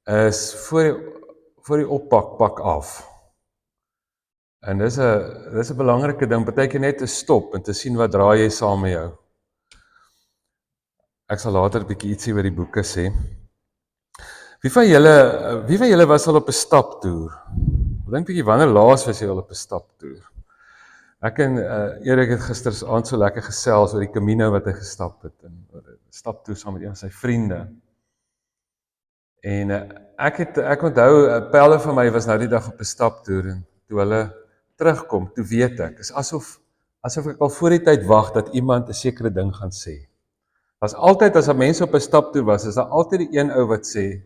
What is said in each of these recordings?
is voor die oppak, pak af. En dis 'n belangrike ding, partykeer net te stop en te sien wat draai jy saam met jou. Ek sal later 'n bietjie ietsie oor die boeke sê. Wie van julle was al op 'n staptoer? Ek dink bietjie, wanneer laas was jy al op 'n staptoer? Ek en Erik het gisteraand so lekker gesels oor die Camino wat hy gestap het, en staptoer saam met een van sy vriende. En ek onthou, pelle van my was nou die dag op 'n staptoer, en toe hulle terugkom, toe weet ek, is asof ek al voor die tyd wag dat iemand 'n sekere ding gaan sê. Was altyd, as 'n mense op 'n staptoer was, is daar altyd die een ou wat sê,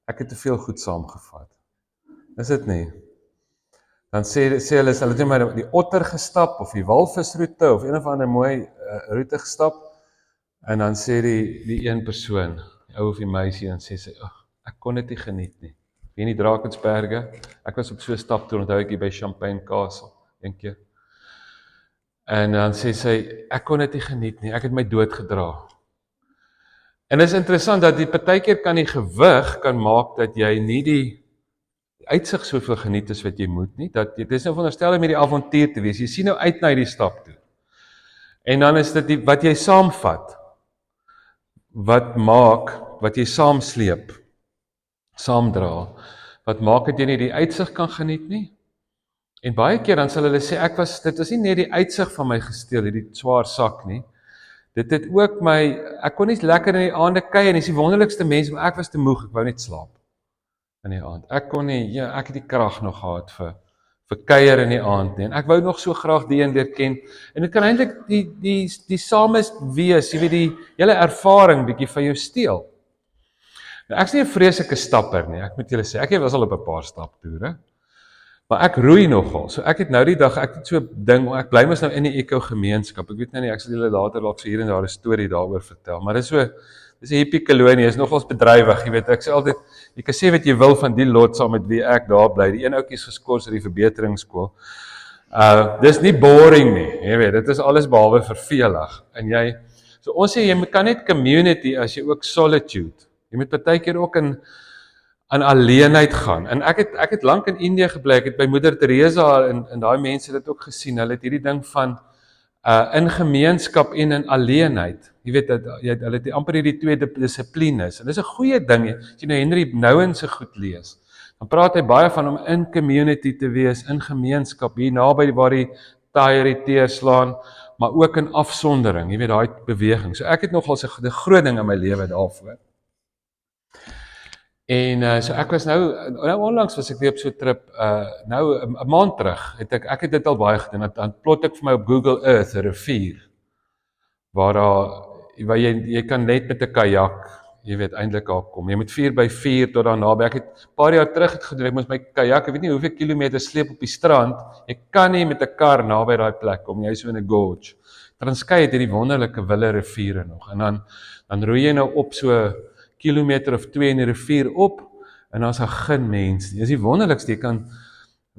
ek het te veel goed saamgevat. Is dit nie? Dan sê hulle, hulle het net maar die otter gestap, of die walvisroete, of een of ander mooi roete gestap, en dan sê die een persoon, die ou of die meisie, dan sê sy, ek kon dit nie geniet nie. Hier in die Drakensberge, ek was op so 'n staptoer, onthou ek hier by Champagne Castle, een keer. En dan sê sy, ek kon dit nie geniet nie, ek het my dood gedra. En dit is interessant dat die partykeer kan die gewig kan maak dat jy nie die uitsig soveel geniet as wat jy moet nie. Dat dit is nou veronderstel om hierdie avontuur te wees. Jy sien nou uit na hierdie stap toe. En dan is dit wat jy saamvat, wat maak, wat jy saamsleep, saamdra, wat maak dat jy nie die uitsig kan geniet nie. En baie keer dan sal hulle sê, dit was nie net die uitsig van my gesteel, die swaar sak nie. Dit het ook ek kon nie lekker in die aande kuier, en dis die wonderlikste mens, maar ek was te moeg, ek wou net slaap in die aand. Ek kon nie, ek het die krag nog gehad vir kuier in die aand nie, en ek wou nog so graag die een leer ken, en dit kan eintlik die sames wees, jy weet, die hele ervaring bietjie van jou steel. Nou, ek is nie 'n vreeslike stapper nie, ek moet julle sê, ek was al op 'n paar staptoere, maar ek roei nogal, so ek het nou die dag, ek het so 'n ding, ek bly mos nou in die Eco gemeenskap, ek weet nou nie, ek sal julle later dalk so hier en daar 'n storie daaroor vertel, maar dis 'n hippie kolonie, is nogals bedrywig, jy weet, ek sê altyd, jy kan sê wat jy wil van die lot saam met wie ek daar bly, die een ouetjie is geskort uit die verbeteringsskool, dis nie boring nie, jy weet, dit is alles behalwe vervelig, en so ons sê, jy kan net community as jy ook solitude, jy moet partykeer ook in alleenheid gaan, en ek het lank in Indië gebly, ek het by Moeder Teresa en daai mense dit ook gesien, hulle het hierdie ding van in gemeenskap en in alleenheid, jy weet, hulle het amper hierdie twee dissiplines, en dis 'n goeie ding, as jy nou Henry Nouwen se goed lees, dan praat hy baie van om in community te wees, in gemeenskap, hier naby waar die tye teer slaan, maar ook in afsondering, jy weet, daai beweging, so ek het nogal 'n groot ding in my lewe daarvoor. En so ek was nou onlangs was ek weer op so 'n trip, nou 'n maand terug, ek het dit al baie gedoen, dan plot ek vir my op Google Earth 'n rivier, waar jy kan net met 'n kajak, jy weet, eintlik daar kom, jy moet 4x4 tot daar naby, ek het 'n paar jaar terug het gedoen, ek moes my kajak, ek weet nie hoeveel kilometer sleep op die strand, jy kan nie met 'n kar naby daai plek kom, jy is so in 'n gorge. Transkei het hierdie wonderlike wille riviere nog, en dan roei jy nou op so kilometer of 2 in die rivier op, en dan is daar geen mens nie. Dis die wonderlikste, jy kan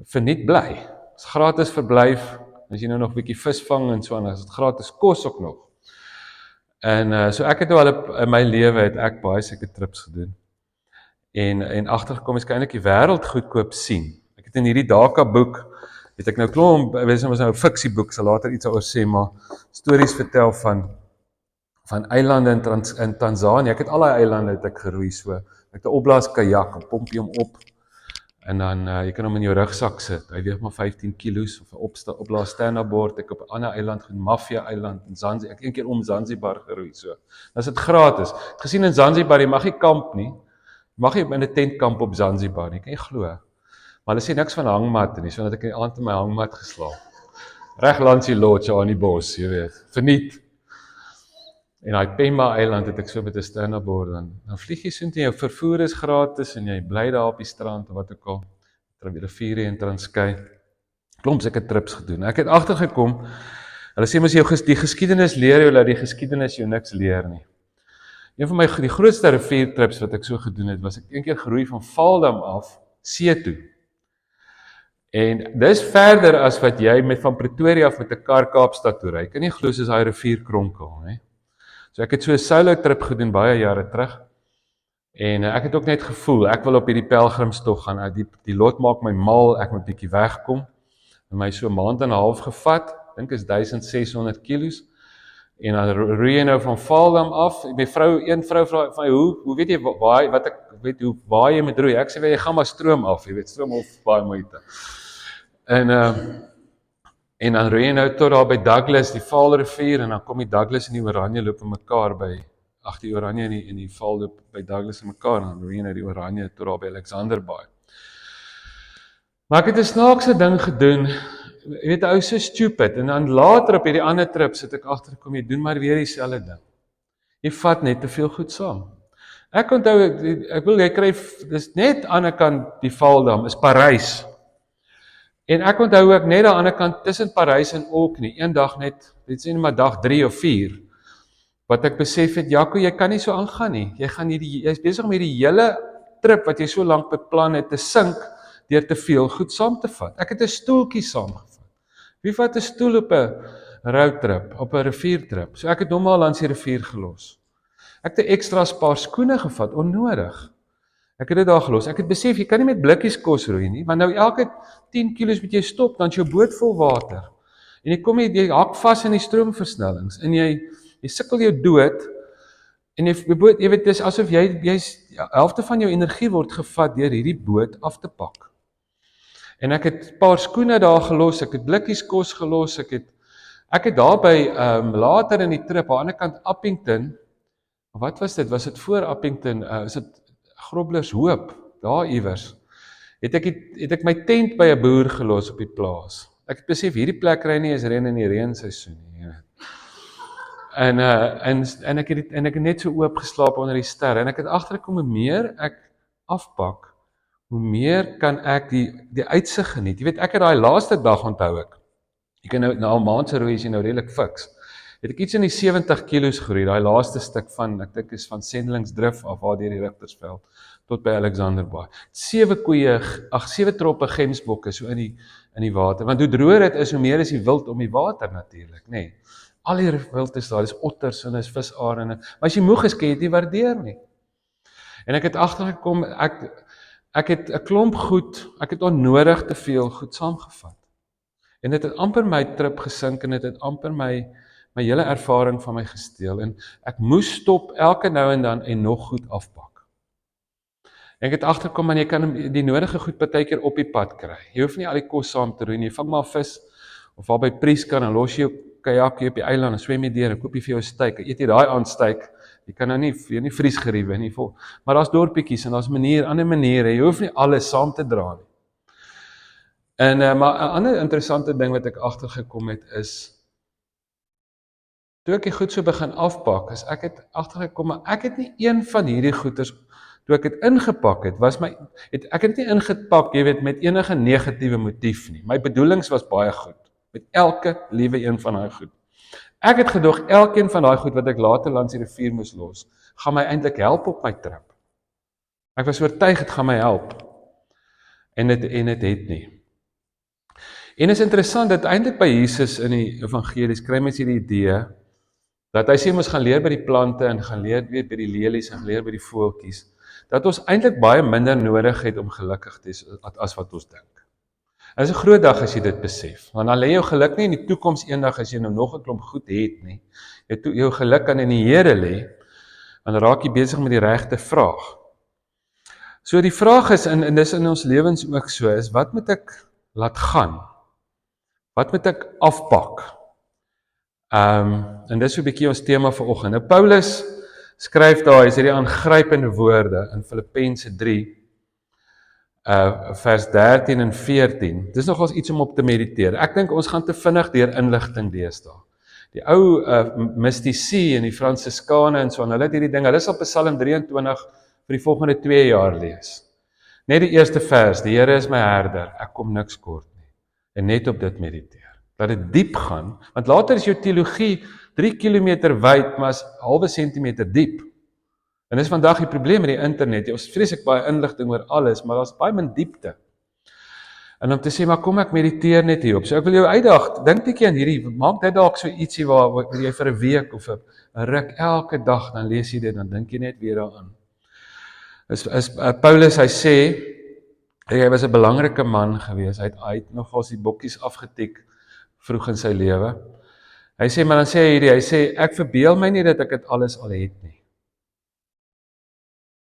verniet bly. Dit is gratis verblyf, as jy nou nog 'n bietjie vis vang en so aan, is dit gratis kos ook nog. En so ek het nou al in my lewe het ek baie sulke trips gedoen. En agtergekom is kan eintlik die wêreld goedkoop sien. Ek het in hierdie Dhaka boek, het ek nou klomp, was nou 'n fiksieboek, sal later iets oor sê, maar stories vertel van eilande in Tanzanië. Ek het al die eilande het ek geroei so. Ek het 'n opblaas kajak, 'n pompie hom op. En dan jy kan hom in jou rugsak sit. Hy weeg maar 15 kilos of 'n opblaas stand-up board. Ek op 'n ander eiland, Mafia eiland in Zanzibar. Ek het een keer om Zanzibar geroei so. Dan is dit gratis. Ek het gesien in Zanzibar, jy mag nie kamp nie. Jy mag nie in 'n tent kamp op Zanzibar nie. Kan jy glo? Maar hulle sê niks van hangmat nie, sodat ek in die aand in my hangmat geslaap. Reg langs die lodge aan die bos, jy weet. Verniet. En daai Pemba eiland het ek so met 'n stand-up board, dan vlieg jy so intoe, jou vervoer is gratis en jy bly daar op die strand of wat ook al. Die riviere in Transkei. Klomp sulke trips gedoen. Ek het agtergekom, hulle sê mos die geskiedenis leer jou dat die geskiedenis jou niks leer nie. Een van die grootste riviertrips wat ek so gedoen het, was ek een keer geroei van Valdam af see toe. En dis verder as wat jy van Pretoria af met 'n kar Kaapstad toe ry. Ek kan nie glo soos daai rivier kronkel, hè. So ek het so 'n solo trip gedoen baie jare terug, En ek het ook net gevoel, ek wil op hierdie pelgrimstog gaan, die lot maak my mal, ek moet bietjie wegkom, en my so 'n maand en 'n half gevat, dink is 1600 kilos, en dan roei jy nou van Vaaldam af, een vrou vra van hoe weet jy waar jy moet roei, ek sê, jy gaan maar stroom af, jy weet, stroom af, baie moeite, en dan roei jy nou tot daar by Douglas, die Vaalrivier, en dan kom die Douglas en die Oranje loop in mekaar die Oranje en die Vaal loop by Douglas in mekaar, en dan roei jy nou die Oranje tot daar by Alexanderbaai. Maar ek het 'n snaakse ding gedoen, jy weet, ou so stupid, en dan later op hierdie ander trip sit ek agtergekom, jy doen maar weer dieselfde ding. Jy vat net te veel goed saam. Ek onthou, ek wil jy kry, dis net aan die ander kant die Vaaldam, is Parys. En ek onthou ook net aan die ander kant tussen Parys en Orkney, een dag net, dit sê net maar dag 3 of 4, wat ek besef het, Jaco, jy kan nie so aangaan nie. Jy's besig om hierdie hele trip wat jy so lank beplan het te sink deur te veel goed saam te vat. Ek het 'n stoeltjie saamgevat. Wie vat 'n stoel op 'n roadtrip, op 'n riviertrip? So ek het hom al langs die rivier gelos. Ek het 'n ekstra paar skoene gevat, onnodig. Ek het dit daar gelos. Ek het besef, jy kan nie met blikkies kos roei nie, want nou elke 10 kilos moet jy stop, dan is jou boot vol water. En jy hak vas in die stroomversnellings, en jy sukkel jou dood, en jy weet, dis asof helfte van jou energie word gevat deur hierdie boot af te pak. En ek het 'n paar skoene daar gelos, ek het blikkies kos gelos, ek het daarby, later in die trip, aan die ander kant Appington, wat was dit? Was dit voor Appington, is dit Groblershoop, daar iewers, het ek my tent by 'n boer gelos op die plaas. Ek het besef, hierdie plek kry nie eens reën in die reenseisoen nie. En ek het net so oop geslaap onder die sterre, en ek het agtergekom, hoe meer ek afpak, hoe meer kan ek die uitsig geniet. Jy weet, ek het daai laaste dag onthou ek kan nou, na 'n maand se roei is jy nou redelik fiks. Het ek iets in die 70 kilos geroei, daai laaste stuk van, ek dink is van Sendelingsdrif af, waar deur die Rigtersveld, tot by Alexanderbaai. 7 troppe gemsbokke so in die water, want hoe droër dit is, hoe meer is die wild om die water natuurlik, nê. Nee. Al die wild is daar, dis otters en is visarende, maar as jy moeg is, kan jy dit nie waardeer nie. En ek het agtergekom, ek het 'n klomp goed, ek het onnodig te veel goed saamgevat. En dit het amper my trip gesink, en dit het amper my hele ervaring van my gesteel, en ek moes stop elke nou en dan en nog goed afpak. En ek het agtergekom, man, jy kan die nodige goed partykeer op die pad kry. Jy hoef nie al die kos saam te roei nie, vang maar vis, of waar by Prieska, en los jy jou kajakkie op die eiland, en swem jy deur, en koop jy vir jou 'n steak, eet jy daai aandsteak, jy kan nou nie vriesgeriewe nie, maar daar's dorpietjies, en daar's ander maniere, jy hoef nie alles saam te dra nie. En, maar 'n ander interessante ding wat ek agtergekom het is, toe ek die goed so begin afpak, is ek het agtergekom, maar ek het nie een van hierdie goeders, toe ek het ingepak het, ek het nie ingepak, jy weet, met enige negatiewe motief nie. My bedoelings was baie goed, met elke liewe een van daai goed. Ek het gedoog, elkeen van daai goed wat ek later langs die rivier moes los, gaan my eintlik help op my trip. Ek was oortuig, het gaan my help. En het het nie. En is interessant, dat eintlik by Jesus in die evangelies, kry mens hierdie idee, dat hy sê ons gaan leer by die plante, en gaan leer by die lelies, en leer by die voeltjies, dat ons eintlik baie minder nodig het om gelukkig te wees, as wat ons dink. Dit is 'n groot dag as jy dit besef, want dan lê jou geluk nie in die toekoms eendag as jy nou nog 'n klomp goed het nie. Jou geluk kan in die Here lê, en dan raak jy besig met die regte vraag. So die vraag is, en dis in ons lewens ook so, is wat moet ek laat gaan? Wat moet ek afpak? En dis so 'n bietjie ons tema vir oggend. Nou Paulus skryf daar, is hierdie aangrypende woorde in Filippense 3, vers 13 en 14. Dis nogals iets om op te mediteer. Ek dink ons gaan te vinnig deur inligting deesdae. Die ou mystici en die Fransiskane en so, en hulle het hierdie ding, hulle sal Psalm 23 vir die volgende 2 jaar lees. Net die eerste vers, die Here is my herder, ek kom niks kort nie. En net op dit mediteer. Laat dit diep gaan, want later is jou teologie 3 kilometer wyd, maar is halwe sentimeter diep. En dis vandag die probleem met die internet, ons vreeslik baie inligting oor alles, maar daar's baie min diepte. En om te sê, maar kom ek mediteer net hierop. So ek wil jou uitdaag, dink bietjie aan hierdie, maak dit dalk so ietsie waar jy vir 'n week of 'n ruk elke dag, dan lees jy dit, dan dink jy net weer daaraan. Paulus, hy sê, hy was 'n belangrike man gewees, hy het nogals die bokkies afgetik vroeg in sy lewe. Hy sê, maar dan sê hy sê, ek verbeel my nie dat ek dit alles al het nie.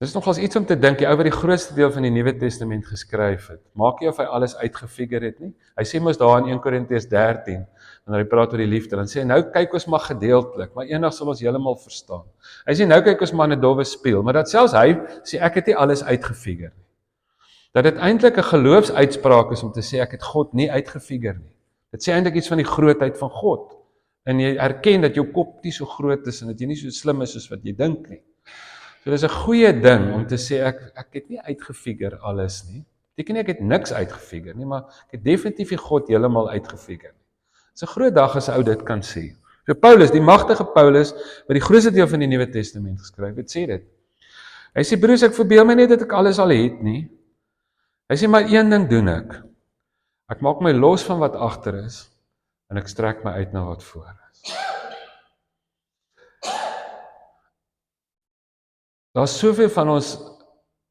Dis nogals iets om te dink, die ou wat die grootste deel van die Nuwe Testament geskryf het, maak nie of hy alles uitgefigure het nie. Hy sê mos daar in 1 Korintiërs 13, wanneer hy praat oor die liefde, dan sê hy, nou kyk ons maar gedeeltelik, maar eendag sal ons heeltemal verstaan. Hy sê, nou kyk ons maar in 'n dowwe spieël, maar dat selfs hy sê, ek het nie alles uitgefigure nie. Dat dit eintlik 'n geloofsuitspraak is om te sê, ek het God nie uitgefigure nie. Dit sê eintlik iets van die grootheid van God. En jy erken dat jou kop nie so groot is, en dat jy nie so slim is soos wat jy dink nie. So dis 'n goeie ding om te sê, ek het nie uitgefigure alles nie. Beteken nie ek het niks uitgefigure nie, maar ek het definitief nie God heeltemal uitgefigure nie. Dis 'n groot dag as 'n ou dit kan sê. So Paulus, die magtige Paulus, wat die grootste deel van die Nuwe Testament geskryf het, sê dit. Hy sê, broers, ek verbeel my nie dat ek alles al het nie. Hy sê, maar een ding doen ek. Ek maak my los van wat agter is, en ek strek my uit na wat voor is. Daar's soveel van ons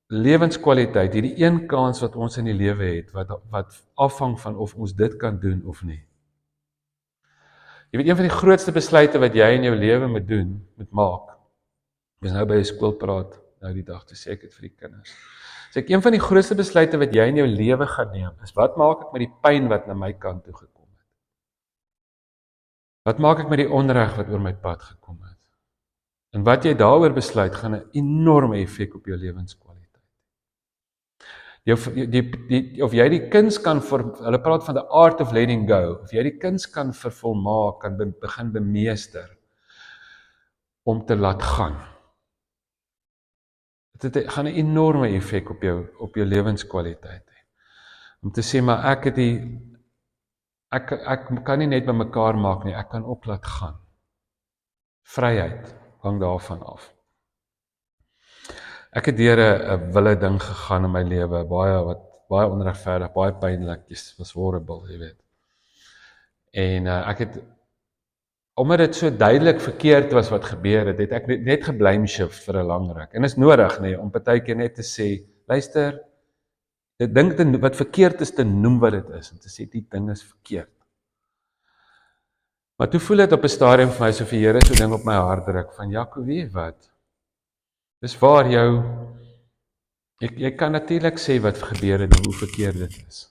lewenskwaliteit, hierdie een kans wat ons in die lewe het, wat afhang van of ons dit kan doen of nie. Jy weet, een van die grootste besluite wat jy in jou lewe moet maak, is nou by 'n skool praat, nou die dag, toe sê ek dit vir die kinders. Sê ek, een van die grootste besluite wat jy in jou lewe gaan neem, is wat maak ek met die pyn wat na my kant toe gekom het? Wat maak ek met die onreg wat oor my pad gekom het? En wat jy daaroor besluit, gaan 'n enorme effek op jou lewenskwaliteit. Of jy die kuns kan, hulle praat van the art of letting go, of jy die kuns kan vervolmaak, kan begin bemeester, om te laat gaan. Dit gaan 'n enorme effek op jou lewenskwaliteit hê. Om te sê, maar ek kan nie net by mekaar maak nie, ek kan ook laat gaan. Vryheid hang daarvan af. Ek het deur 'n wille ding gegaan in my lewe, baie onregverdig, baie pynlik, was horrible, jy weet. En ek het, omdat dit so duidelik verkeerd was wat gebeur het, het ek net geblame shift vir 'n lang ruk. En is nodig, nee, om partykeer net te sê, luister, dit ding wat verkeerd is te noem wat dit is, en te sê die ding is verkeerd. Maar toe voel dit op 'n stadium vir my, so vir Here so ding op my hart druk, van Jaco, weet jy wat? Dis waar jy kan natuurlik sê wat gebeur en hoe verkeerd dit is.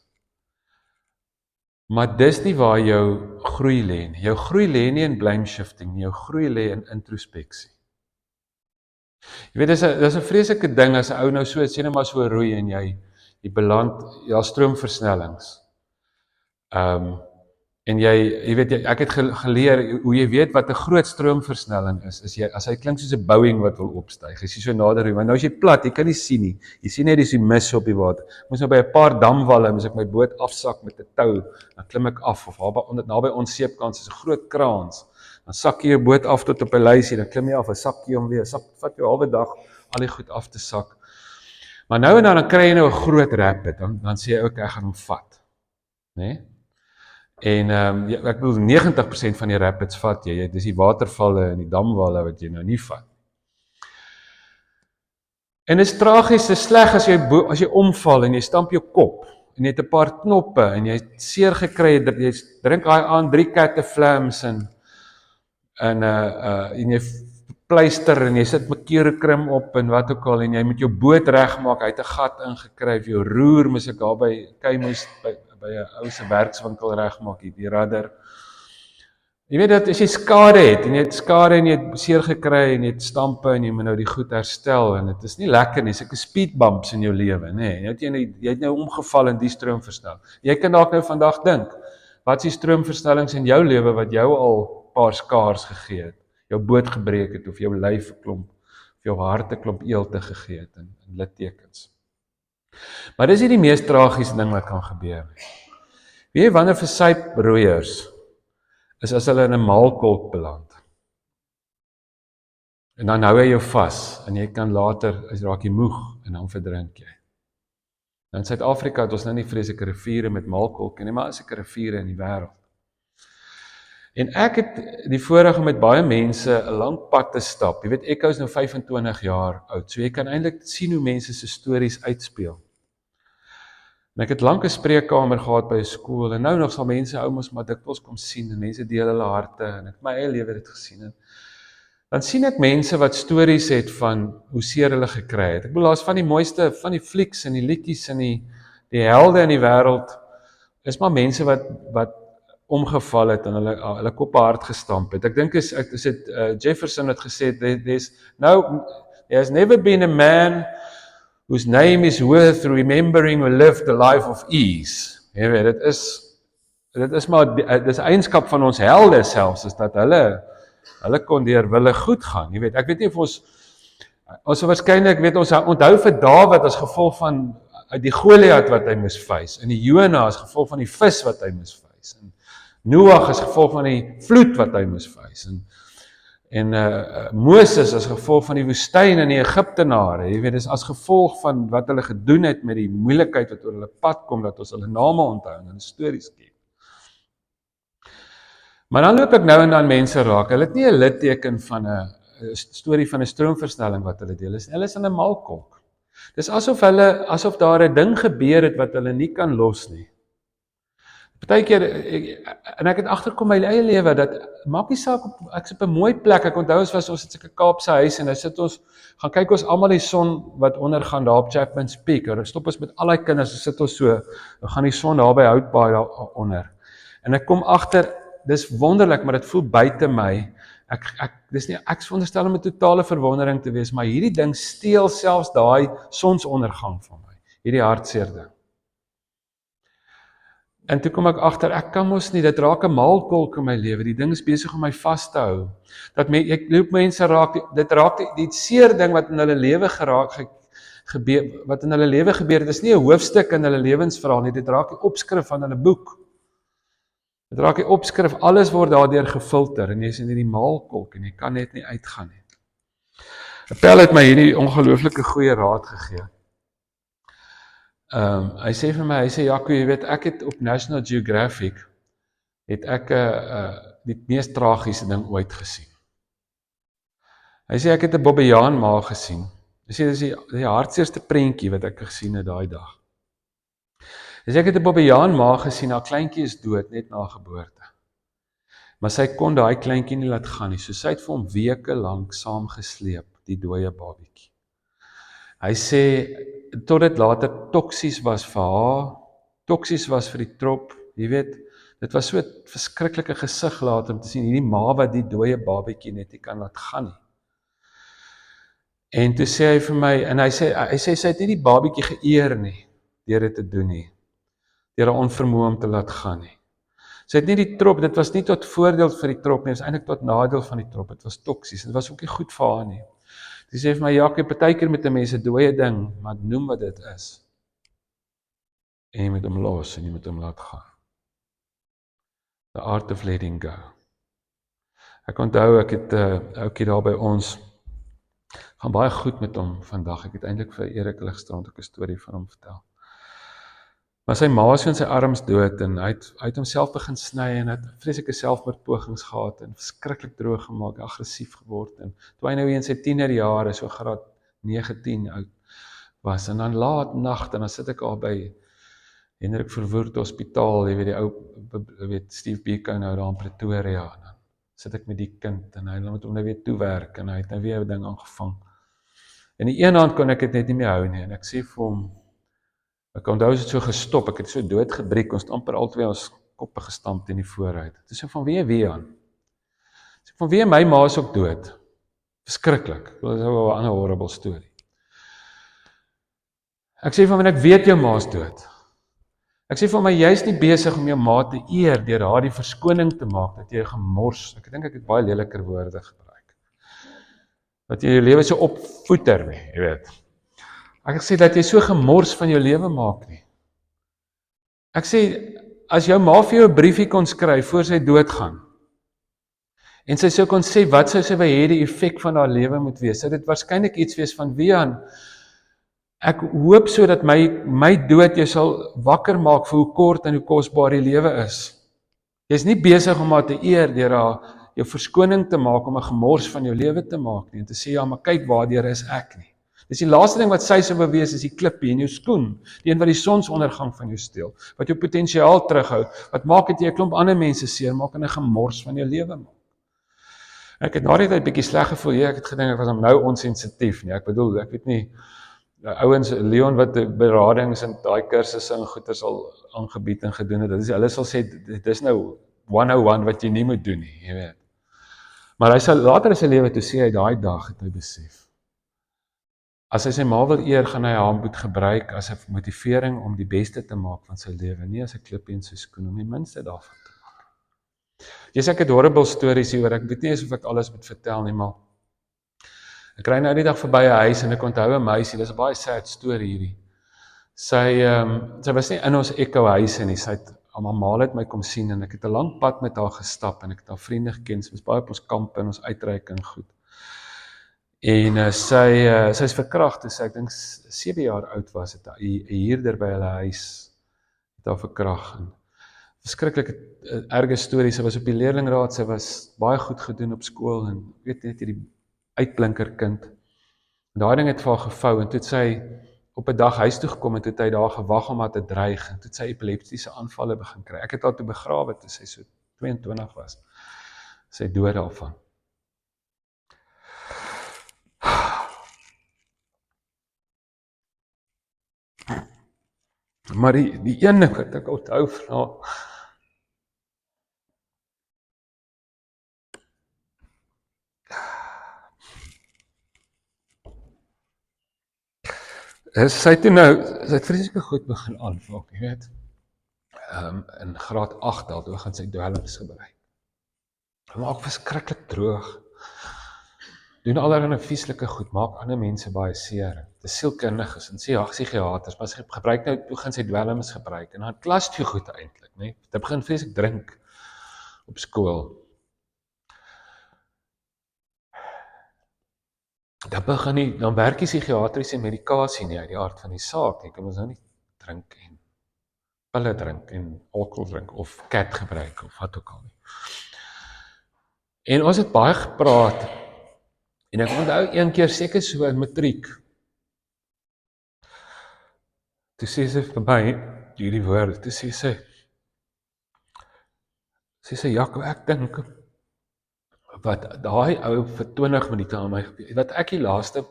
Maar dis nie waar jou groei lê nie. Jou groei lê nie in blame shifting nie, jou groei lê in introspeksie. Jy weet, dis 'n vreeslike ding as 'n ou nou so, sê net maar so roei en jy beland, stroomversnellings. En jy weet, ek het geleer, hoe jy weet wat 'n groot stroomversnelling is as hy klink soos 'n Boeing wat wil opstyg. As jy so nader roei, want nou as jy plat, jy kan nie sien nie. Jy sien net die mis op die water. Moes nou by 'n paar damwalle, moes ek my boot afsak met 'n tou, dan klim ek af, of naby ons seepkant is 'n groot kraans. Dan sak jy jou boot af tot op 'n lysie, dan klim jy af, dan sak jy hom weer, vat jou halwe dag al die goed af te sak. Maar nou en dan kry jy nou 'n groot rapid, dan sê jy, ek gaan hom vat. Né? En ek bedoel 90% van die rapids vat jy, dis die watervalle en die damwalle wat jy nou nie vat. En dit is tragies, dit is sleg as jy omval en jy stamp jou kop en jy het 'n paar knoppe en jy het seer gekry, jy drink daai aan 3 katte flams en jy pleister en jy sit mercurochrome op en wat ook al en jy moet jou boot regmaak, hy het 'n gat ingekry, jou roer moes ek daar by Keimoes by 'n ou se werkswinkel regmaak, die rudder. Jy weet dat as jy skade het en jy het skade en jy het seer gekry en jy het stampe en jy moet nou die goed herstel en dit is nie lekker nie, sulke speed bumps in jou lewe, nê. Jy het nou omgeval in die stroomversnelling. Jy kan dalk nou vandag dink, wat is die stroomverstellings in jou lewe wat jou al paar skaars gegee het, jou boot gebreek het of jou lyf 'n klomp, of jou hart 'n klomp eelte gegee het in littekens. Maar dis nie die mees tragiese ding wat kan gebeur nie. Weet jy wanneer vir suiproeiers is as hulle in 'n maalkolk beland. En dan hou hy jou vas en jy kan later, as raak jy moeg en dan verdrink jy. Nou in Suid-Afrika het ons nou nie vreeslike riviere met maalkolke nie, maar is seker riviere in die wêreld. En ek het die voorreg om met baie mense 'n lang pad te stap. Jy weet, ek is nou 25 jaar oud, so jy kan eintlik sien hoe mense se stories uitspeel. En ek het lank 'n spreekkamer gehad by 'n skool en nou nog sal mense ou mos maar dikwels kom sien en mense deel hulle harte en ek my eie lewe dit gesien en dan sien ek mense wat stories het van hoe seer hulle gekry het. Ek bedoel daar's van die mooiste van die flieks en die liedjies en die helde in die wêreld is maar mense wat omgeval het en hulle koppe hard gestamp het. Ek dink is dit Jefferson het gesê there's never been a man whose name is worth remembering who lived a life of ease. Jy weet, dit is maar dis 'n eienskap van ons helde selfs is dat hulle kon deur wille goed gaan. Jy weet, ek weet nie of ons waarskynlik weet ons onthou vir Dawid as gevolg van die Goliat wat hy moes face en die Jona as gevolg van die vis wat hy moes face en Noag as gevolg van die vloed wat hy moes face en Moses as gevolg van die woestyn en die Egiptenare, jy weet, dis as gevolg van wat hulle gedoen het met die moeilikheid wat oor hulle pad kom, dat ons hulle name onthou en hulle stories ken. Maar dan loop ek nou en dan mense raak, hulle het nie 'n litteken van 'n storie van 'n stroomversnelling wat hulle deel, hulle is in 'n malkolk. Dis asof daar 'n ding gebeur het wat hulle nie kan los nie. Partykeer, en ek het agterkom my eie lewe, dat maak nie saak, ek is op 'n mooi plek, ek onthou ons het so 'n Kaapse huis, en nou sit ons, gaan kyk ons almal die son wat ondergaan daar op Chapman's Peak, en stop ons met al die kinders, so sit ons so, dan gaan die son daar by Houtbaai daar onder, en ek kom agter, dis wonderlik, maar dit voel buite my, ek veronderstel om 'n totale verwondering te wees, maar hierdie ding steel selfs daai sonsondergang van my, hierdie hartseer ding. En toe kom ek agter, ek kan mos nie, dit raak 'n maalkolk in my lewe, die ding is besig om my vas te hou, ek loop mense raak, dit raak die seer ding wat in hulle lewe gebeur, dit is nie 'n hoofstuk in hulle lewensverhaal nie, dit raak die opskrif van hulle boek, dit raak die opskrif, alles word daardeur gefilter, en jy is in die maalkolk, en jy kan net nie uitgaan nie. Appel het my hierdie ongelooflike goeie raad gegee. Hy sê vir my, Jaco, jy weet, ek het op National Geographic, het ek die mees tragiese ding ooit gesien. Hy sê, ek het 'n Bobbejaan ma gesien. Hy sê, dis die hartseerste prentjie wat ek gesien het daai dag. Hy sê, ek het 'n Bobbejaan ma gesien, haar kleintjie is dood, net na geboorte. Maar sy kon daai kleintjie nie laat gaan nie, so sy het vir hom weke lank saamgesleep, die dooie babietjie. Hy sê, tot dit later toksies was vir haar, toksies was vir die trop, jy weet, dit was so 'n verskriklike gesig later om te sien, hierdie ma wat die dooie babietjie net nie kan laat gaan nie. En toe sê hy vir my, en hy sê sy het nie die babietjie geëer nie, deur dit te doen nie, deur haar onvermoë om te laat gaan nie. Sy het nie die trop, dit was nie tot voordeel vir die trop nie, dit was eintlik tot nadeel van die trop, dit was toksies, dit was ook nie goed vir haar nie. Sy sê vir my, Jaco, partykeer met 'n mens 'n dooie ding, maar noem wat dit is. En jy moet hom los, en jy moet hom laat gaan. The art of letting go. Ek onthou, ek het ouetjie daar by ons, gaan baie goed met hom vandag, ek het eintlik vir Erik Ligstrand ook 'n storie van hom vertel. Maar sy ma is in sy arms dood, en hy het homself begin sny, en het vreeslike selfmoordpogings gehad, en verskriklik droog gemaak, aggressief geword, en toe hy nou in sy tienerjare, so graad 9-10 oud was, en dan laat nag, en dan sit ek al by Hendrik Verwoerd Hospitaal, jy weet die ou, Steve Biko nou daar in Pretoria, en dan sit ek met die kind, en hy moet hom nou weer toewerk, en hy het nou weer 'n ding aangevang. En die een hand kon ek dit net nie meer hou nie, en ek sê vir hom, ek onthou het so gestop, ek het so doodgebreek, ons het amper albei ons koppe gestamp in die vooruit. Toe sê van wie aan? Sê van wie my ma is ook dood. Verskriklik. Dit is 'n ander horrible storie. Ek sê van, ek weet jou ma is dood. Ek sê van my, jy is nie besig om jou ma te eer deur haar die verskoning te maak dat jy gemors. Ek dink ek het baie leliker woorde gebruik. Dat jy jou lewe so opvoeter nie, jy weet. Ek sê dat jy so gemors van jou lewe maak nie. Ek sê, as jou ma vir jou 'n briefie kon skryf voor sy doodgaan, en sy sou kon sê, wat sou sy by hierdie effek van haar lewe moet wees, sou dit waarskynlik iets wees van, Wian, ek hoop so dat my dood jou sal wakker maak vir hoe kort en hoe kosbaar die lewe is. Jy's nie besig om haar te eer deur haar jou verskoning te maak om 'n gemors van jou lewe te maak nie en te sê ja, maar kyk waardeur is ek nie. Dis die laaste ding wat sy sou bewees is die klippie in jou skoen, die een wat die sonsondergang van jou steel, wat jou potensiaal terughou, wat maak dat jy 'n klomp ander mense seermaak en 'n gemors van jou lewe maak. Ek het na die tyd bietjie sleg gevoel, ek het gedink ek was nou onsensitief nie. Ek bedoel, ek weet nie ouens Leon wat beradings en daai kursusse en goeters al aangebied en gedoen het. Hulle sal sê dit is nou 101 wat jy nie moet doen nie, jy weet. Maar hy sal later in sy lewe toe sê hy daai dag het hy besef. As hy sy ma wil eer, gaan hy haar moet gebruik as 'n motivering om die beste te maak van sy lewe, nie as 'n klippie in sy skoen om die minste daarvan te maak. Jy's ek het horrible stories hieroor. Ek weet nie eens of ek alles moet vertel nie, maar ek ry nou die dag verby 'n huis en ek onthou 'n meisie, dis 'n baie sad storie hierdie. Sy was nie in ons Echo huise nie. Sy het my ma het my kom sien en ek het 'n lang pad met haar gestap en ek het haar vriende geken. Sy was baie op ons kampe en ons uitreiking goed. En sy is verkragt toe sy ek dink 7 jaar oud was, het 'n huurder by hulle huis het haar verkragt. Verskriklike erge storie. Sy was op die leerlingraad, sy was baie goed gedoen op skool en weet net hierdie uitblinker kind. En daai ding het vir haar gevou en toe het sy op 'n dag huis toe gekom en toe het hy daar gewag om haar te dreig en toe het sy epileptiese aanvalle begin kry. Ek het haar toe begrawe toe sy so 22 was. Sy dood daarvan. Maar die een ding wat ek onthou van haar, sy het vreeslike goed begin aanvak, jy weet. In graad 8 al, toe gaan sy dwelms gebruik. Hy maak verskriklik droog. Doen allerlei vieslike goed, maak ander mense baie seer. Dis sielkundiges en psigiaters, maar sy gebruik nou, toe gaan sy dwelms gebruik en dan klas toe goed eintlik, né? Sy begin vreeslik drink op skool. Dan werk die psigiatriese medikasie nie uit die aard van die saak nie. Ek kan ons nou nie drink en pille drink en alkohol drink of cat gebruik of wat ook al nie. En ons het baie gepraat en ek onthou een keer seker so in matriek. Toe sê sy vir my hierdie woorde, toe sê sy Jaco, ek dink wat daai ou vir 20 minute aan my gebeur, wat ek die laaste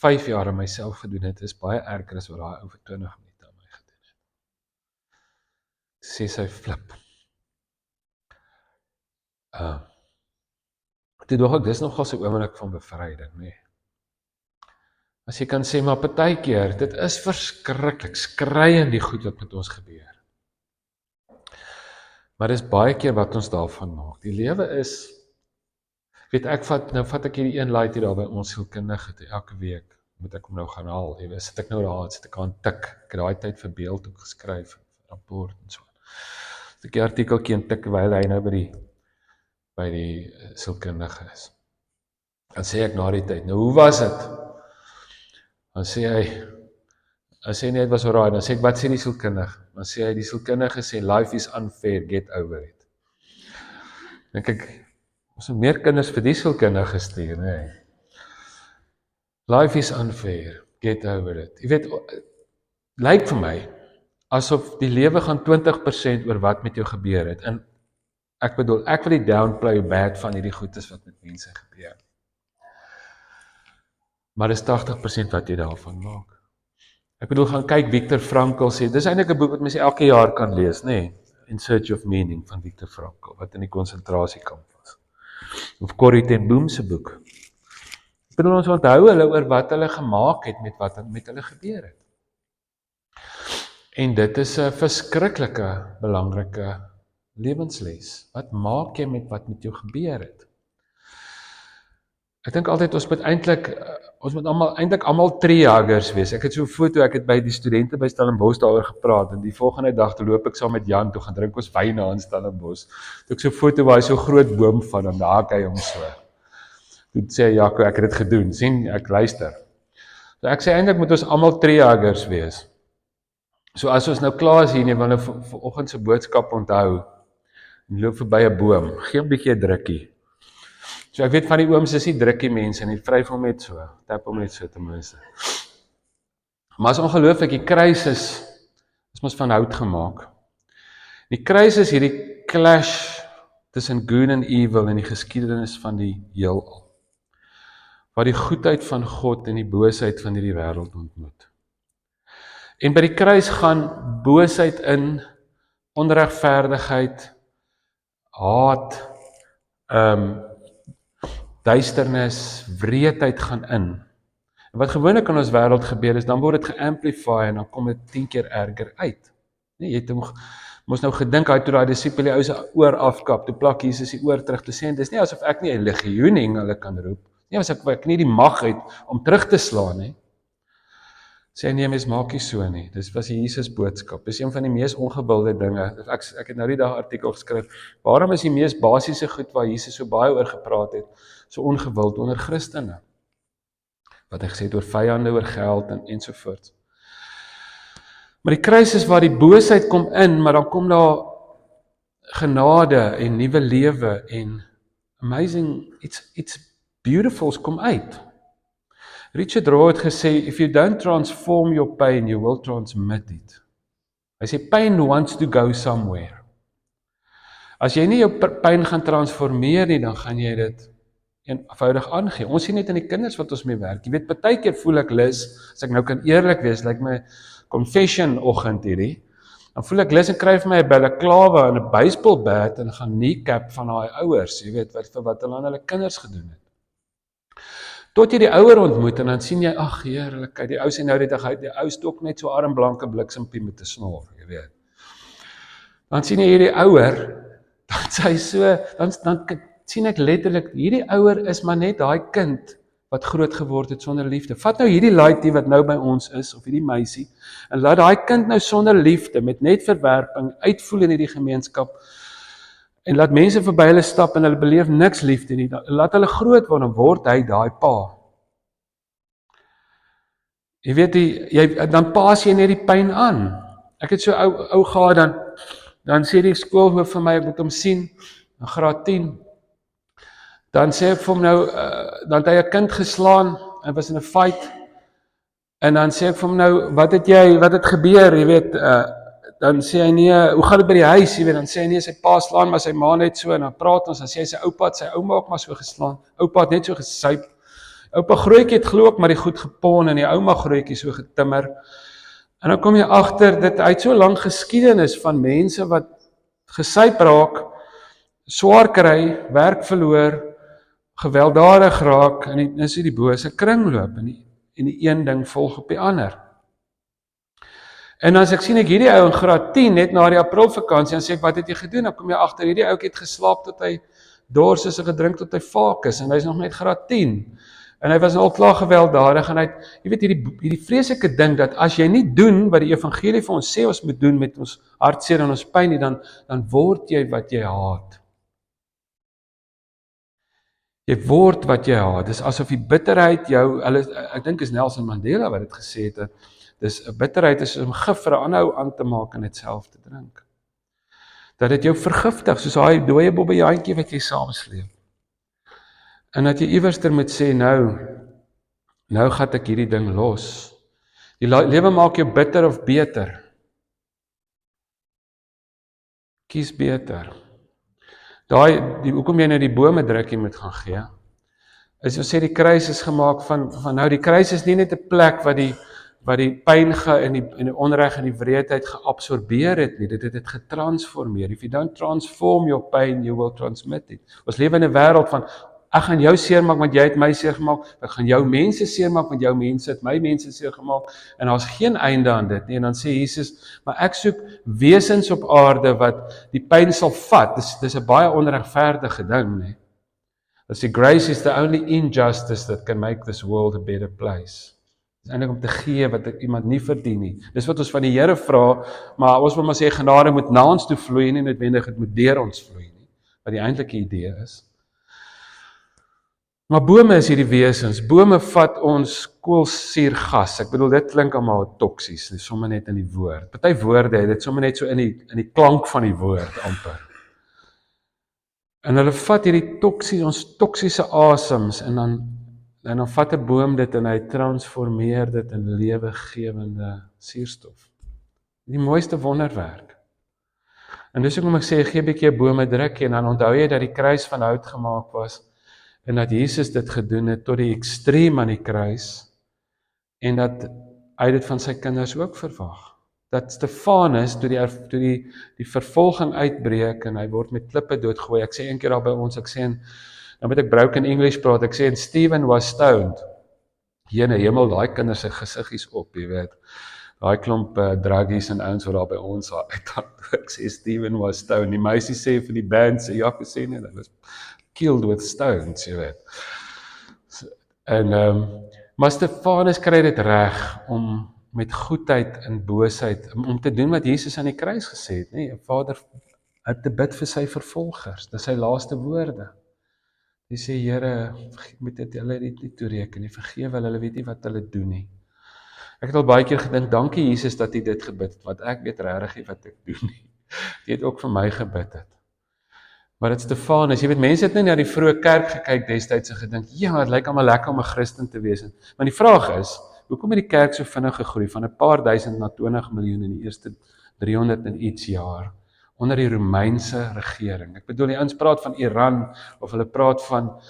5 jaar aan myself gedoen het, is baie erger as wat daai ou vir 20 minute aan my gedoen het. Sê sy flip. Toe dog ek, dis nogal so 'n oomblik van bevryding, nee. As jy kan sê, maar partykeer, dit is verskriklik, skreiend die goed wat met ons gebeur. Maar dis baie keer wat ons daarvan maak. Die lewe is, weet ek, vat ek hierdie een laaitie daar by ons sielkundige, elke week moet ek hom nou gaan haal, jy weet, sit ek nou daar, sit ek aan tik, ek het daai tyd vir beeld ook geskryf, rapport en so. Sit ek die artikeltjie en tik, terwyl hy nou by die sielkundige is. Dan sê ek na die tyd, nou hoe was dit? Dan sê hy nie, het was alright, dan sê ek, wat sê die sielkundige? Dan sê hy, die sielkundige sê, life is unfair, get over it. Dan kyk, ons moet meer kinders vir die sielkundige stuur, nee. Life is unfair, get over it. Jy weet, lyk vir my, asof die lewe gaan 20% oor wat met jou gebeur het, en ek bedoel, ek wil die downplay bad van hierdie goedes wat met mense gebeur. Maar dis 80% wat jy daarvan maak. Ek bedoel, gaan kyk, Viktor Frankl sê, dis eintlik 'n boek wat mens elke jaar kan lees, nee, In Search of Meaning van Viktor Frankl, wat in die konsentrasiekamp was. Of Corrie ten Boom se boek. Ek bedoel, ons onthou hulle oor wat hulle gemaak het met wat met hulle gebeur het. En dit is 'n verskriklike belangrike lewensles. Wat maak jy met wat met jou gebeur het? Ek dink altyd ons moet eintlik almal treehuggers wees. Ek het so 'n foto, ek het by die studente by Stellenbosch daaroor gepraat en die volgende dag toe loop ek saam met Jan toe gaan drink ons wyn na in Stellenbosch. Toe ek so 'n foto waar hy so groot boom van en daar hy hom so. Toe sê hy, Jaco, ek het dit gedoen. Sien, ek luister. So ek sê eintlik moet ons almal treehuggers wees. So as ons nou klaar is hier, nie wil nou vanoggend se boodskap onthou. en loop verby 'n boom, gee 'n bietjie 'n drukkie. So ek weet van die ooms is nie drukkie mense nie, vryf hom net so, tap hom net so ten minste. Maar is ongelooflik, die kruis is mos van hout gemaak. Die kruis is hierdie clash tussen good and evil in die geskiedenis van die heelal, waar die goedheid van God en die boosheid van hierdie wêreld ontmoet. En by die kruis gaan boosheid in, onregverdigheid, haat, duisternis, wreedheid gaan in. En wat gewoonlik in ons wêreld gebeur is, dan word dit geamplify en dan kom dit 10 keer erger uit. Nee, jy het mos nou gedink, hy toe daai disipel die ou se oor afkap, toe plak Jesus die oor terug te sê, en dis nie asof ek nie 'n legioen hulle kan roep, nie asof ek nie die mag het om terug te slaan nie. Sê nee, mens maak nie so nie. Dis was die Jesus boodskap. Dis een van die mees ongebilde dinge. Ek het nou die dag artikel geskryf. Waarom is die mees basiese goed waar Jesus so baie oor gepraat het, so ongewild onder Christene? Wat hy gesê het oor vyande, oor geld en so voort. Maar die kruis is waar die boosheid kom in, maar dan kom daar genade en nuwe lewe en amazing, it's beautifuls kom uit. Richard Rohr het gesê, if you don't transform your pain, you will transmit it. Hy sê, pain wants to go somewhere. As jy nie jou pyn gaan transformeer nie, dan gaan jy dit eenvoudig aangee. Ons sien net in die kinders wat ons mee werk. Jy weet, partykeer voel ek lus, as ek nou kan eerlik wees, like my confession oggend hierdie, dan voel ek lus en kry vir my 'n balaklava en 'n baseball bat en gaan kneecap van daai ouers, jy weet, wat hulle aan hulle kinders gedoen het. Tot jy die ouer ontmoet en dan sien jy, ag heerlikheid, die ou sê nou die dag, die ou stok net so armblanke bliksempie met 'n snor, jy weet. Dan sien jy hierdie ouer, dan sê hy so, dan sien ek letterlik, hierdie ouer is maar net daai kind wat groot geword het sonder liefde. Vat nou hierdie laaitjie wat nou by ons is, of hierdie meisie, en laat daai kind nou sonder liefde, met net verwerping, uitvoel in hierdie gemeenskap, en laat mense verby hulle stap en hulle beleef niks liefde nie, laat hulle groot word, dan word hy daai pa. Jy weet, dan pas jy net die pyn aan. Ek het so ou gehad, dan sê die skoolhoof vir my, ek moet hom sien, in graad 10, dan sê ek vir hom nou, dan het hy 'n kind geslaan, hy was in 'n fight, en dan sê ek vir hom nou, wat het gebeur, jy weet, dan sê hy nee, hoe gaan dit by die huis, jy weet, dan sê hy nee, sy pa slaan maar sy ma net so, en dan praat ons, dan sê hy sy oupa het sy ouma ook maar so geslaan, oupa het net so gesuip, oupa grootjie het glo ook maar die goed gepon, en die ouma grootjie so getimmer, en dan kom jy agter, dit uit so lang geskiedenis van mense wat gesuip raak, swaar kry, werk verloor, gewelddadig raak, en dis die bose kringloop, en die een ding volg op die ander. En as ek sien ek hierdie ou in graad 10, net na die Aprilvakansie, dan sê ek, wat het jy gedoen? Dan kom jy agter, hierdie ou het geslaap tot hy dors is en gedrink tot hy vaak is, en hy is nog net graad 10. En hy was al klaar gewelddadig, en hy het, jy weet, hierdie vreeslike ding, dat as jy nie doen, wat die evangelie vir ons sê, ons moet doen met ons hartseer en ons pyn nie, dan word jy wat jy haat. Jy word wat jy haat. Dis asof die bitterheid jou, ek dink is Nelson Mandela wat dit gesê het, dis 'n bitterheid is om gif vir 'n ander ou aan te maak en dit self te drink. Dat dit jou vergiftig, soos daai dooie bobbejaantjie wat jy saamsleep. En dat jy iewerster moet sê, nou gaan ek hierdie ding los. Die lewe maak jou bitter of beter. Kies beter. Hoekom jy nou die bome drukkie moet gaan gee, is ons sê die kruis is gemaak van nou, die kruis is nie net 'n plek wat die pyn en die onreg en die wreedheid geabsorbeer het nie, dit het dit getransformeer. If you don't transform your pain, you will transmit it. Ons lewe in 'n wêreld van, ek gaan jou seermaak want jy het my seergemaak, ek gaan jou mense seermaak want jou mense het my mense seergemaak, en daar's geen einde aan dit nie, en dan sê Jesus, maar ek soek wesens op aarde wat die pyn sal vat. Dis 'n baie onregverdige ding, nie? As die grace is the only injustice that can make this world a better place. Dis eintlik om te gee wat iemand nie verdien nie. Dis wat ons van die Here vra, maar ons wil maar sê genade moet na ons toe vloei, nie noodwendig dit moet deur ons vloei nie, wat die eintlike idee is. Maar bome is hierdie wesens, bome vat ons koolsuurgas, ek bedoel dit klink almal toksies, dis sommer net in die woord. Party woorde het dit sommer net so in die klank van die woord amper. En hulle vat hierdie ons toksiese asems en dan vat 'n boom dit en hy transformeer dit in lewegewende suurstof. Die mooiste wonderwerk. En dis hoekom ek sê, gee 'n bietjie 'n boom 'n drukkie en dan onthou jy dat die kruis van hout gemaak was en dat Jesus dit gedoen het tot die ekstreem aan die kruis en dat hy dit van sy kinders ook verwag. Dat Stefanus, toe die vervolging uitbreek en hy word met klippe doodgegooi. Ek sê een keer daar by ons, ek sê, nou moet ek broken English praat, ek sê, and Stephen was stoned. Jene hemel, daai kinders se gesiggies op, jy weet. Daai klomp druggies en ouens wat daar by ons ek sê Stephen was stoned. Die meisie sê vir die band, sê Jaco sê net, hy was killed with stones, jy weet. En maar Stefanus kry dit reg om met goedheid en boosheid, om te doen wat Jesus aan die kruis gesê het, nee, Vader, hy te bid vir sy vervolgers, dis sy laaste woorde. Hy sê, Here, moet dit hulle nie toereken nie, vergewe hulle weet nie wat hulle doen nie. Ek het al baie keer gedink, dankie Jesus dat hy dit gebid het, want ek weet regtig nie wat ek doen nie. Jy het ook vir my gebid het. Maar dit Stefanus, jy weet, mense het nie na die vroeë kerk gekyk destyds en gedink, ja, het lyk allemaal lekker om 'n Christen te wees. Maar die vraag is, hoekom het die kerk so vinnig gegroei, van 'n paar duisend na 20 miljoen in die eerste 300 en iets jaar, onder die Romeinse regering? Ek bedoel, die ouens praat van Iran, of hulle praat van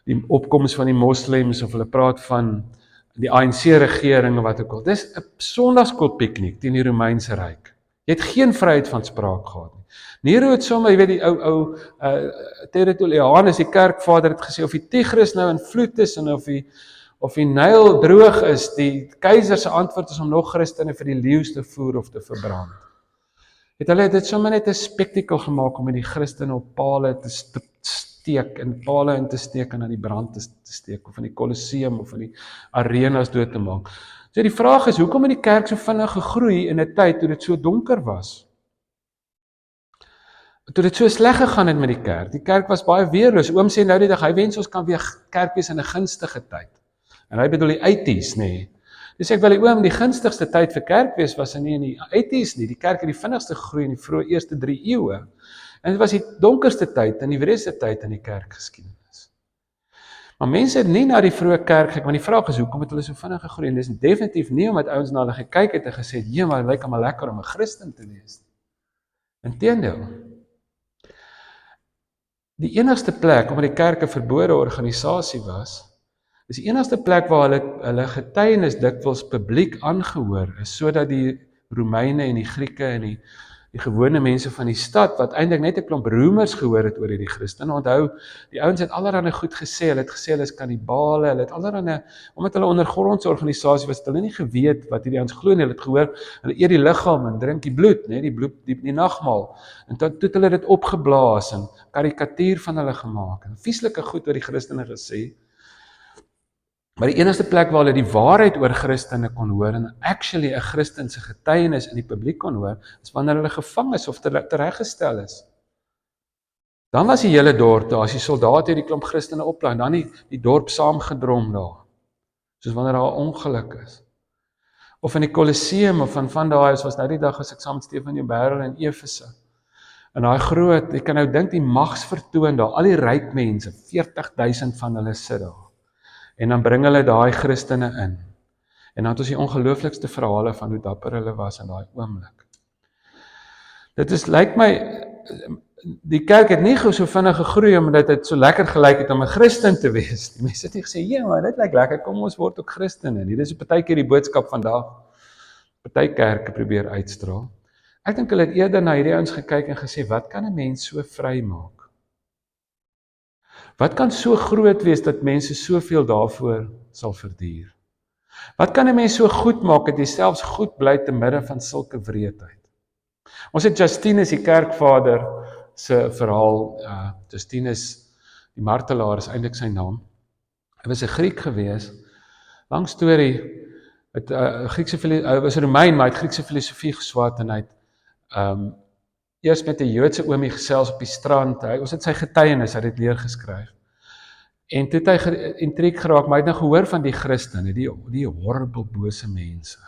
die opkoms van die moslems, of hulle praat van die ANC-regering, of wat ook al. Dis 'n sondagskoolpiknik teen die Romeinse ryk. Jy het geen vryheid van spraak gehad nie. Nero het sommer, jy weet, die ou Tertullianus, die kerkvader, het gesê, of die Tigris nou in vloed is, en of die Nyl droog is, die keiser se antwoord is om nog Christene vir die leeu's te voer of te verbrand. Het hulle dit sommer net 'n spektakel gemaak om met die Christene op pale te steek, en pale in te steek en aan die brand te steek, of in die Colosseum, of in die arenas dood te maak. So die vraag is, hoekom het die kerk so vinnig gegroei in 'n tyd toe dit so donker was? Toe dit so sleg gegaan het met die kerk. Die kerk was baie weerloos. Oom sê nou die dag, hy wens ons kan weer kerk wees in 'n gunstige tyd. En hy bedoel die 80s, nee. Dis ek wil die oom, die gunstigste tyd vir kerk wees was nie in die 80s nie. Die kerk het die vinnigste gegroei in die vroeë eerste 3 eeue. En dit was die donkerste tyd en die wreedste tyd in die kerkgeskiedenis. Maar mense het nie na die vroeë kerk gekyk, want die vraag is, hoekom het hulle so vinnig gegroei? En dis definitief nie omdat ouens na hulle gekyk het en gesê het, ja, maar dit lyk almal lekker om 'n Christen te wees nie. Inteendeel. Die enigste plek, omdat die kerk 'n verbode organisasie was, is die enigste plek waar hulle getuienis dikwels publiek aangehoor is, sodat die Romeine en die Grieke en die gewone mense van die stad, wat eintlik net 'n klomp roemers gehoor het oor hierdie Christene. Onthou, die ouens het allerhande goed gesê, hulle het gesê hulle is kannibale, hulle het allerhande, omdat hulle ondergrondse organisasie was, het hulle nie geweet wat hierdie ouens glo nie, hulle het gehoor, hulle eet die liggaam en drink die bloed, nee, die bloed, die nagmaal, en toe het hulle dit opgeblaas en karikatuur van hulle gemaak, en vieslike goed oor die Christene gesê. Maar die enigste plek waar hulle die waarheid oor Christene kon hoor, en actually 'n Christen se getuienis in die publiek kon hoor, is wanneer hulle gevang is of tereggestel is. Dan was die hele dorp daar, as die soldate die klomp Christene oplaai, dan die dorp saamgedrom daar, soos wanneer daar 'n ongeluk is. Of in die Colosseum, of van daai, was nou die dag as ek saam met Stefan Jubber in Efese. En daai groot, ek kan nou dink die magsvertoon daar, al die ryk mense, 40,000 van hulle sit daar. En dan bring hulle daai Christene in. En dan het ons die ongelooflikste verhale van hoe dapper hulle was in daai oomblik. Dit is, lyk my, die kerk het nie so vinnig gegroei omdat dit so lekker gelyk het om 'n Christen te wees. Die mense het nie gesê, ja, maar dit lyk lekker, kom ons word ook Christene. Dit is partykeer die boodskap vandag. Party kerke probeer uitstraal. Ek dink hulle het eerder na hierdie ouens gekyk en gesê, wat kan 'n mens so vry maak? Wat kan so groot wees dat mense soveel daarvoor sal verduur? Wat kan 'n mens so goed maak dat jy selfs goed bly te midde van sulke wreedheid? Ons het Justinus, die kerkvader, se verhaal, Justinus, die martelaar is eintlik sy naam. Hy was 'n Griek gewees, lang storie, hy was 'n Romein, maar hy het Griekse filosofie geswaat en hy het eers met 'n Joodse oomie gesels op die strand, ons het sy getuienis, hy het dit neergeskryf. En toe het hy geïntriek geraak, maar hy het nou gehoor van die Christene, die horrible bose mense.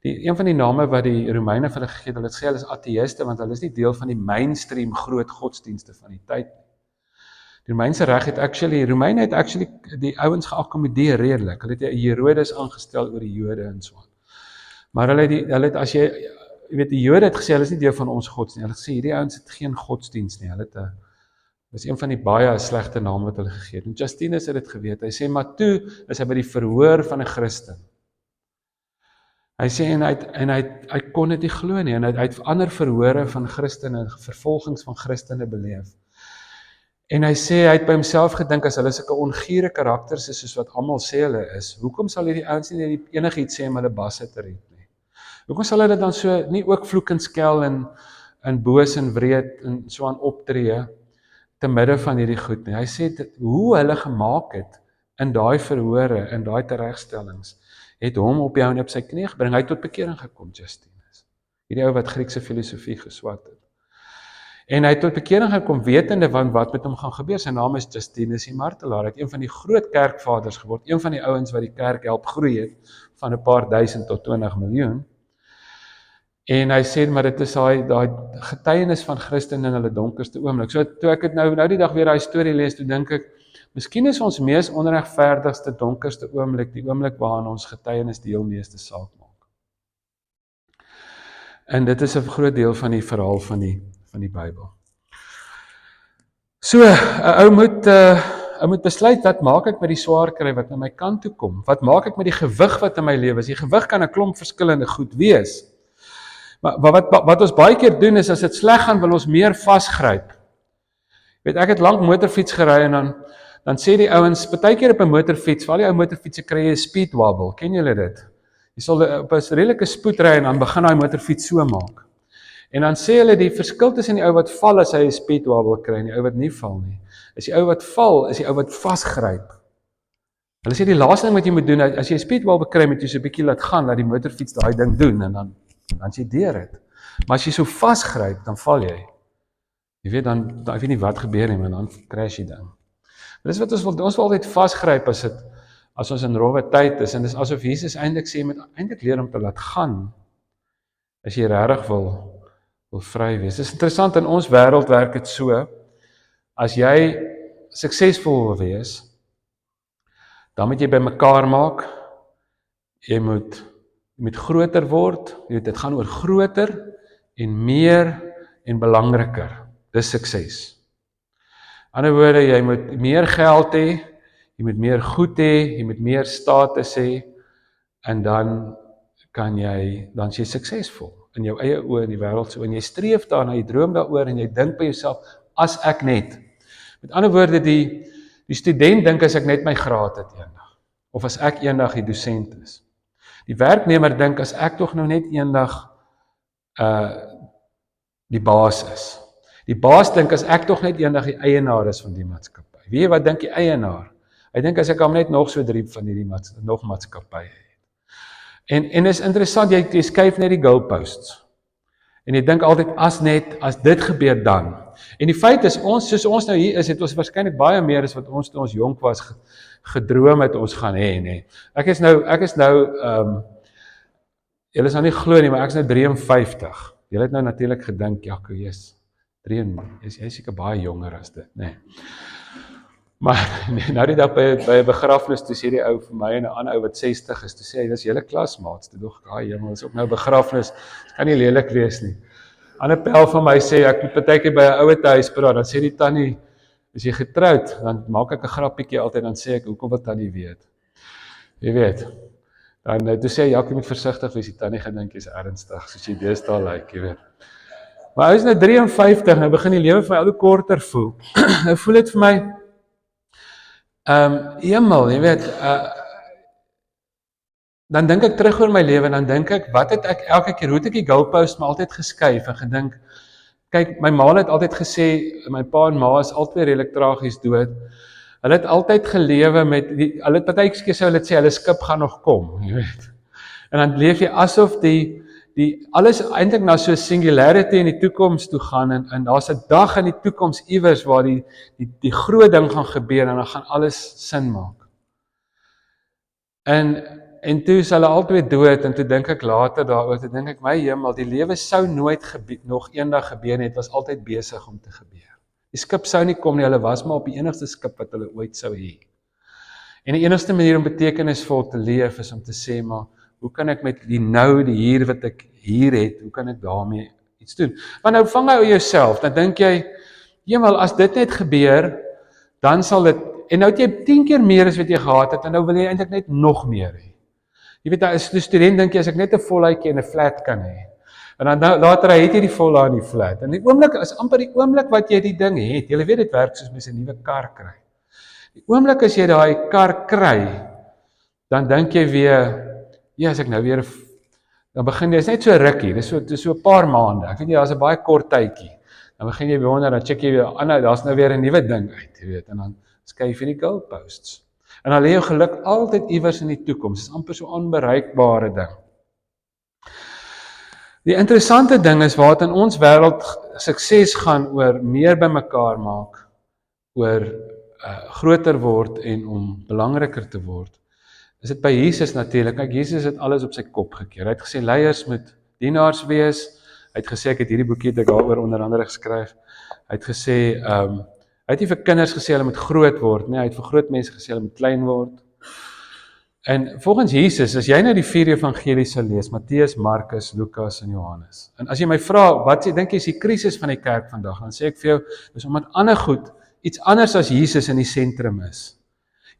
Een van die name wat die Romeine vir hulle gegee het, hulle het gesê hulle is ateïste, want hulle is nie deel van die mainstream groot godsdienste van die tyd. Die Romeinse reg het Romeine het actually die ouens geakkommodeer redelik. Hulle het Herodes aangestel oor die Jode en so aan. Maar hulle het as jy weet die Jode het gesê hulle is nie deel van ons godsdienst nie. Hulle het gesê hierdie ouens het geen godsdienst nie. Hulle het dis een van die baie slegte name wat hulle gegee het. En Justinus het dit geweet. Hy sê maar toe is hy by die verhoor van 'n Christen. Hy sê en hy kon dit nie glo nie en hy het ander verhore van Christene, vervolgings van Christene beleef. En hy sê hy het by homself gedink as hulle sulke ongure karakters is soos wat almal sê hulle is, hoekom sal hierdie ouens nie enigiets sê om hulle basse te red nie? Hoekom sal hulle dan so nie ook vloek en skel en boos en wreed en so aan optree te midde van hierdie goed nie? Hy sê dit, hoe hulle gemaak het in daai verhore, in daai teregstellings, het hom op jou en op sy knie gebring. Hy het tot bekering gekom, Justinus. Hierdie ou wat Griekse filosofie geswat het. En hy het tot bekering gekom wetende van wat met hom gaan gebeur. Sy naam is Justinus die Martelaar. Hy het een van die groot kerkvaders geword, een van die ouens wat die kerk help groei het, van 'n paar duisend tot 20 miljoen. En hy sê, maar dit is daai getuienis van Christene in hulle donkerste oomblik. So toe ek het nou die dag weer daai storie lees, toe dink ek, miskien is ons mees onregverdigste, donkerste oomblik, die oomblik waarin ons getuienis die heel meeste saak maak. En dit is 'n groot deel van die verhaal van die Bybel. So, 'n ou moet besluit, wat maak ek met die swaar kry wat na my kant toe kom? Wat maak ek met die gewig wat in my lewe is? Die gewig kan 'n klomp verskillende goed wees. Maar wat ons baie keer doen is, as dit sleg gaan, wil ons meer vasgryp. Weet, ek het lank motorfiets gery en dan sê die ouens, partykeer op 'n motorfiets, veral die ou motorfietsse kry jy 'n speed wobble, ken julle dit? Jy sal op 'n redelike spoed ry en dan begin daai motorfiets so maak. En dan sê hulle die verskil tussen die ou wat val as hy 'n speed wobble kry en die ou wat nie val nie. Is die ou wat val, is die ou wat vasgryp. Hulle sê die laaste ding wat jy moet doen, as jy 'n speed wobble kry, moet jy so 'n bietjie laat gaan, laat die motorfiets daai ding doen en dan is jy deur dit. Maar as jy so vasgryp, dan val jy. Jy weet dan ek weet nie wat gebeur nie, maar dan crash jy dan. Dis wat ons wil altyd vasgryp as ons in rowwe tyd is, en dis asof Jesus eintlik sê, jy moet eintlik leer om te laat gaan, as jy regtig wil vry wees. Dis interessant, in ons wêreld werk dit so, as jy suksesvol wil wees, dan moet jy by mekaar maak, jy moet groter word, dit gaan oor groter en meer en belangriker, dis sukses. In ander woorde, jy moet meer geld hê, jy moet meer goed hê, jy moet meer status hê, en dan is jy suksesvol in jou eie oë in die wêreld so, en jy streef daarna, jy droom daaroor en jy dink by jouself, as ek net. Met ander woorde, die student dink as ek net my graad het eendag, of as ek eendag die dosent is. Die werknemer dink as ek tog nou net eendag die baas is. Die baas dink as ek tog net eendag die eienaar is van die maatskappy. Weet jy wat dink die eienaar? Hy dink as ek hom net nog so 3 van hierdie maatskappye het. En is interessant, jy skuif net die goalposts. En jy dink altyd as dit gebeur dan. En die feit is soos ons nou hier is, het ons waarskynlik baie meer as wat ons toe ons jonk was gedroom het ons gaan hê, nê. Ek is nou julle sal nie glo nie, maar ek is nou 53. Julle het nou natuurlik gedink, Jaco, jy's seker baie jonger as dit, nê. Maar nou die dag by 'n begrafnis, toe sê die ou vir my en 'n ander ou wat 60 is, toe sê hy, dis julle klasmaats, toe dog ek, jemel, is ook nou begrafnis, dit kan nie lelik wees nie. Ander pel van my sê, ek moet partykeer by 'n ouer huis praat, dan sê die tannie, is jy getroud? Dan maak ek 'n grappietjie altyd, dan sê ek, hoekom wil tannie weet? Jy weet, dan toe sê hy, ja, jy moet versigtig wees, die tannie gedink jy's ernstig, soos jy deesdae lyk, jy weet. Maar hy is nou 53, nou begin die lewe vir my al hoe korter voel. Nou voel dit vir my, hemel, jy weet, dan dink ek terug oor my lewe, en dan dink ek, wat het ek elke keer, hoe het ek die goalpost my altyd geskuif, en gedink, kyk, my ma het altyd gesê, my pa en ma is altyd redelik tragies dood, hulle het altyd gelewe met, hulle het partykeer sou hulle sê, hulle skip gaan nog kom, jy weet, en dan leef jy asof alles eintlik na so 'n singularity in die toekoms toe gaan, en daar's 'n dag in die toekoms iewers waar die groot ding gaan gebeur, en dan gaan alles sin maak. En toe is hulle albei dood, en toe dink ek later daaroor, toe dink ek, my hemel, die lewe sou nooit nog eendag gebeur nie, het was altyd besig om te gebeur. Die skip sou nie kom nie, hulle was maar op die enigste skip wat hulle ooit sou hê. En die enigste manier om betekenisvol te leef is om te sê, maar hoe kan ek met die nou, die hier wat ek hier het, hoe kan ek daarmee iets doen? Maar nou vang jy jouself, dan dink jy, jemel, as dit net gebeur, dan sal dit, en nou het jy 10 keer meer as wat jy gehad het, en nou wil jy eintlik net nog meer hê. Jy weet, as student dink jy, as ek net 'n volhuidjie en 'n flat kan hê, en dan later het jy die volle en die flat, en die oomblik, is amper die oomblik wat jy die ding het, jy weet dit werk soos mens 'n nuwe kar kry. Die oomblik as jy daai kar kry, dan dink jy weer, ja, as ek nou weer, dan begin jy, is net so rukkie, dis so 'n paar maande, ek weet jy, daar's 'n baie kort tydjie, dan begin jy wonder, dan check jy weer, daar's nou weer 'n nuwe ding uit, jy weet, en dan skuif jy die goalposts. En dan lê jou geluk altyd iewers in die toekoms, dis amper so 'n onbereikbare ding. Die interessante ding is, waar in ons wêreld sukses gaan oor meer bymekaar maak, oor groter word en om belangriker te word, is dit by Jesus natuurlik. Kyk, Jesus het alles op sy kop gekeer. Hy het gesê, leiers moet dienaars wees. Hy het gesê, ek het hierdie boekie het ek daaroor onder andere geskryf. Hy het gesê, hy het nie vir kinders gesê hulle moet groot word nie, hy het vir groot mense gesê hulle moet klein word. En volgens Jesus, as jy nou die 4 evangelies sal lees, Matteus, Markus, Lukas en Johannes, en as jy my vra, wat dink jy is die krisis van die kerk vandag, dan sê ek vir jou, dis omdat ander goed, iets anders as Jesus in die sentrum is.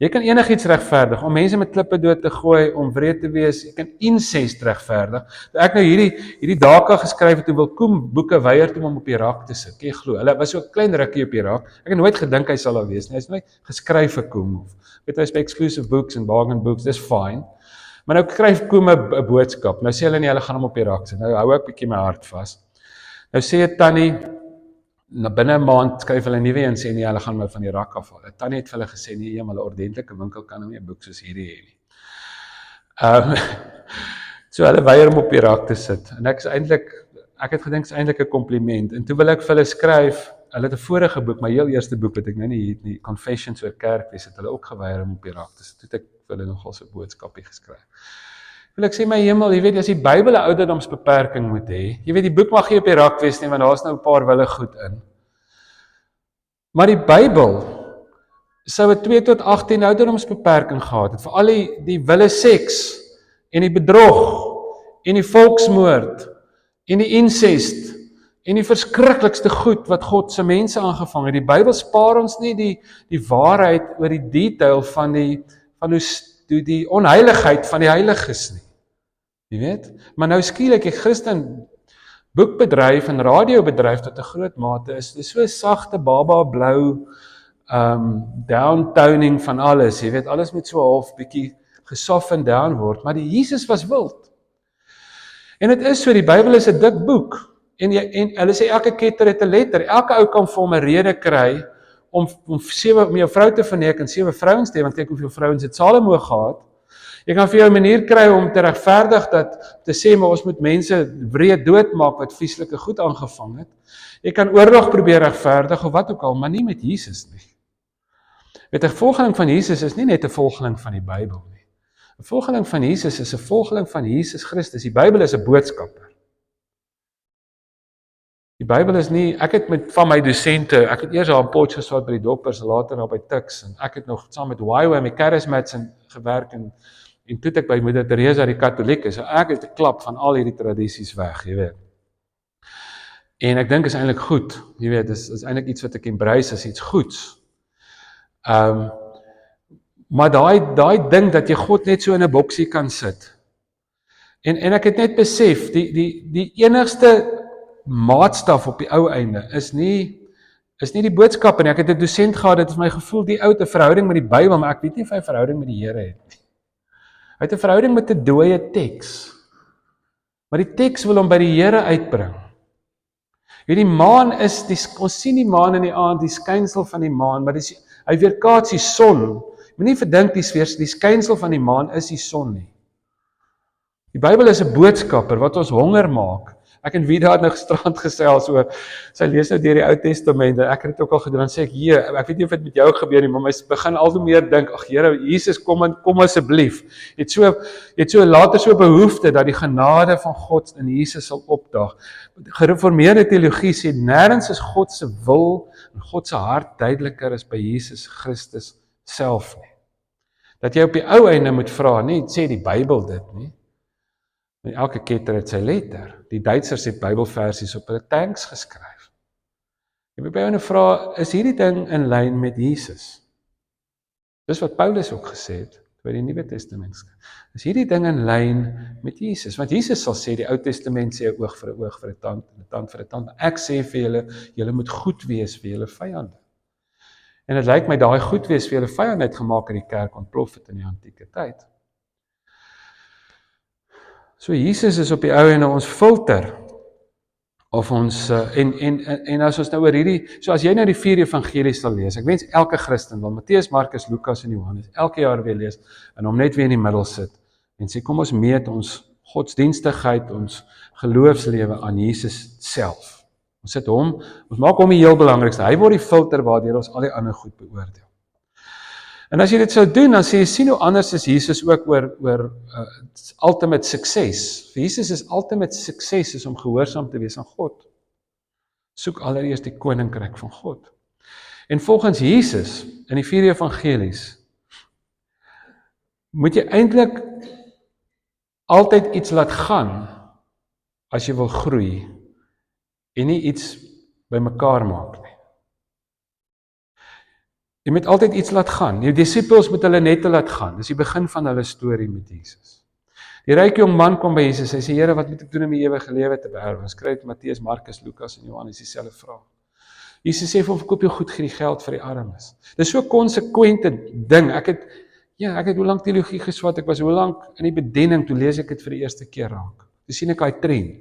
Jy kan enigiets regverdig, om mense met klippe dood te gooi, om wreed te wees, jy kan incest regverdig. Ek nou hierdie Dhaka geskryf het, toe wil Koem boeke weier toe om op Irak te sit, jy glo, hulle was so 'n klein rukkie op Irak, ek het nooit gedink hy sal daar wees nie, hy is nooit geskryf vir Koem, weet hy is by Exclusive Books en Bargain Books, dis fine, maar nou skryf Koem 'n boodskap, nou sê hulle nie, hulle gaan hom op Irak sit, nou hou ek bietjie my hart vas, nou sê 'n tannie, na binne 'n maand skryf hulle nuwe en sê nee, hulle gaan my van Irak afhaal. Tannie het vir hulle gesê nee, maar 'n ordentlike winkel kan nie 'n boek soos hierdie hê nie. So hulle weier om op Irak te sit. En ek het gedink is eintlik 'n kompliment. En toe wil ek vir hulle skryf, hulle het 'n vorige boek, my heel eerste boek wat ek nou nie het nie, Confessions oor Kerkwees, het hulle ook geweier om op Irak te sit. Toe het ek vir hulle nogal so 'n boodskapie geskryf. Wil ek sê, my hemel, jy weet, as die Bybel 'n ouderdomsbeperking moet hê, jy weet, die boek mag nie op Irak wees nie, want daar's nou 'n paar wille goed in. Maar die Bybel sou 'n 2 tot 18 ouderdomsbeperking gehad het, vir al die wille seks, en die bedrog, en die volksmoord, en die incest, en die verskriklikste goed wat God se mense aangevang het. Die Bybel spaar ons nie die waarheid oor die detail van die onheiligheid van die heiliges nie. Jy weet? Maar nou skielik, die Christen boekbedryf en radiobedryf tot 'n groot mate is so sagte baba blou downtoning van alles. Jy weet, alles moet so half bietjie gesoften down word, maar die Jesus was wild. En dit is so, die Bybel is 'n dik boek. En hulle sê elke ketter het 'n letter. Elke ou kan vir hom 'n rede kry om jou vrou te verneek en 7 vrouens te hê, want kyk hoeveel vrouens het Salomo gehad. Jy kan vir jou 'n manier kry om te regverdig te sê, maar ons moet mense wreed doodmaak wat vieslike goed aangevang het. Jy kan oorlog probeer regverdig of wat ook al, maar nie met Jesus nie. Weet, 'n volgeling van Jesus is nie net 'n volgeling van die Bybel nie. 'n Volgeling van Jesus is 'n volgeling van Jesus Christus. Die Bybel is 'n boodskapper. Die Bybel is nie, ek het van my dosente, ek het eers al 'n potjie geswaat by die Doppers, later al by Tuks, en ek het nog saam met YWAM, die Charismats gewerk, en toe het ek by Moeder Teresa die Katolieke, so ek het 'n klap van al hierdie tradisies weg, jy weet. En ek dink is eintlik goed, jy weet, is eintlik iets wat ek embrace as iets goeds. Maar daai ding dat jy God net so in 'n boksie kan sit. En ek het net besef, die enigste maatstaf op die ou einde is nie die boodskappe nie. Ek het 'n dosent gehad, dit is my gevoel, die ou het 'n verhouding met die Bybel, maar ek weet nie of hy 'n verhouding met die Here het nie. Hy het 'n verhouding met 'n dooie teks. Maar die teks wil hom by die Here uitbring. Die maan ons sien die maan in die aand, die skynsel van die maan, maar hy weerkaats die son. Moenie verdink die skynsel van die maan is die son nie. Die Bybel is 'n boodskapper wat ons honger maak, Ek en Vida het nou gisterand gesels oor, sy lees nou deur die Ou Testament, en ek het dit ook al gedoen, dan sê ek, ek weet nie of dit met jou gebeur nie, maar my begin al hoe meer dink, ag Here, Jesus, kom asseblief. Jy het so later so behoefte, dat die genade van God in Jesus sal opdaag. Gereformeerde teologie sê, nêrens is God se wil, en God se hart duideliker as by Jesus Christus self nie. Dat jy op die ou einde moet vra, nie sê die Bybel dit nie. En elke ketter het sy letter. Die Duitsers het Bybelversies op hulle tanks geskryf. Jy moet by jou vra, is hierdie ding in lyn met Jesus? Dis wat Paulus ook gesê het, by die Nuwe Testament skryf. Is hierdie ding in lyn met Jesus? Want Jesus sal sê, die Ou Testament sê, oog vir 'n oog, vir 'n tand, en 'n tand vir 'n tand. Ek sê vir julle, julle moet goed wees vir julle vyande. En dit lyk my, daai goed wees vir julle vyande het gemaak dat die kerk ontplof het in die antieke tyd. So Jesus is op die ou en ons filter of ons en as ons nou oor hierdie, so as jy nou die 4 evangelies sal lees, ek wens elke Christen wil Matteus, Markus, Lukas en Johannes elke jaar weer lees en hom net weer in die middel sit en sê kom ons meet ons godsdienstigheid, ons geloofslewe aan Jesus self. Ons sit hom, ons maak hom die heel belangrikste. Hy word die filter waardeur ons al die ander goed beoordeel. En as jy dit sou doen, dan sê jy, sien hoe anders is Jesus ook oor ultimate sukses. Vir Jesus is ultimate sukses is om gehoorsaam te wees aan God. Soek allereers die koninkryk van God. En volgens Jesus, in die 4 evangelies, moet jy eintlik altyd iets laat gaan, as jy wil groei, en nie iets bymekaar maak nie. Jy moet altyd iets laat gaan. Die disippels moet hulle net laat gaan. Dis die begin van hulle storie met Jesus. Die ryke jong man kom by Jesus, hy sê, Here, wat moet ek doen om die ewige lewe te beerwe? Ons kry dit Matteus, Markus, Lukas en Johannes dieselfde vraag. Jesus sê vir hom, verkoop jou goed, gee die geld vir die armes. Dis so 'n konsekwente ding. Ek het hoe lank teologie geswat, ek was hoe lank in die bediening, toe lees ek dit vir die eerste keer raak. Toe sien ek daai trend.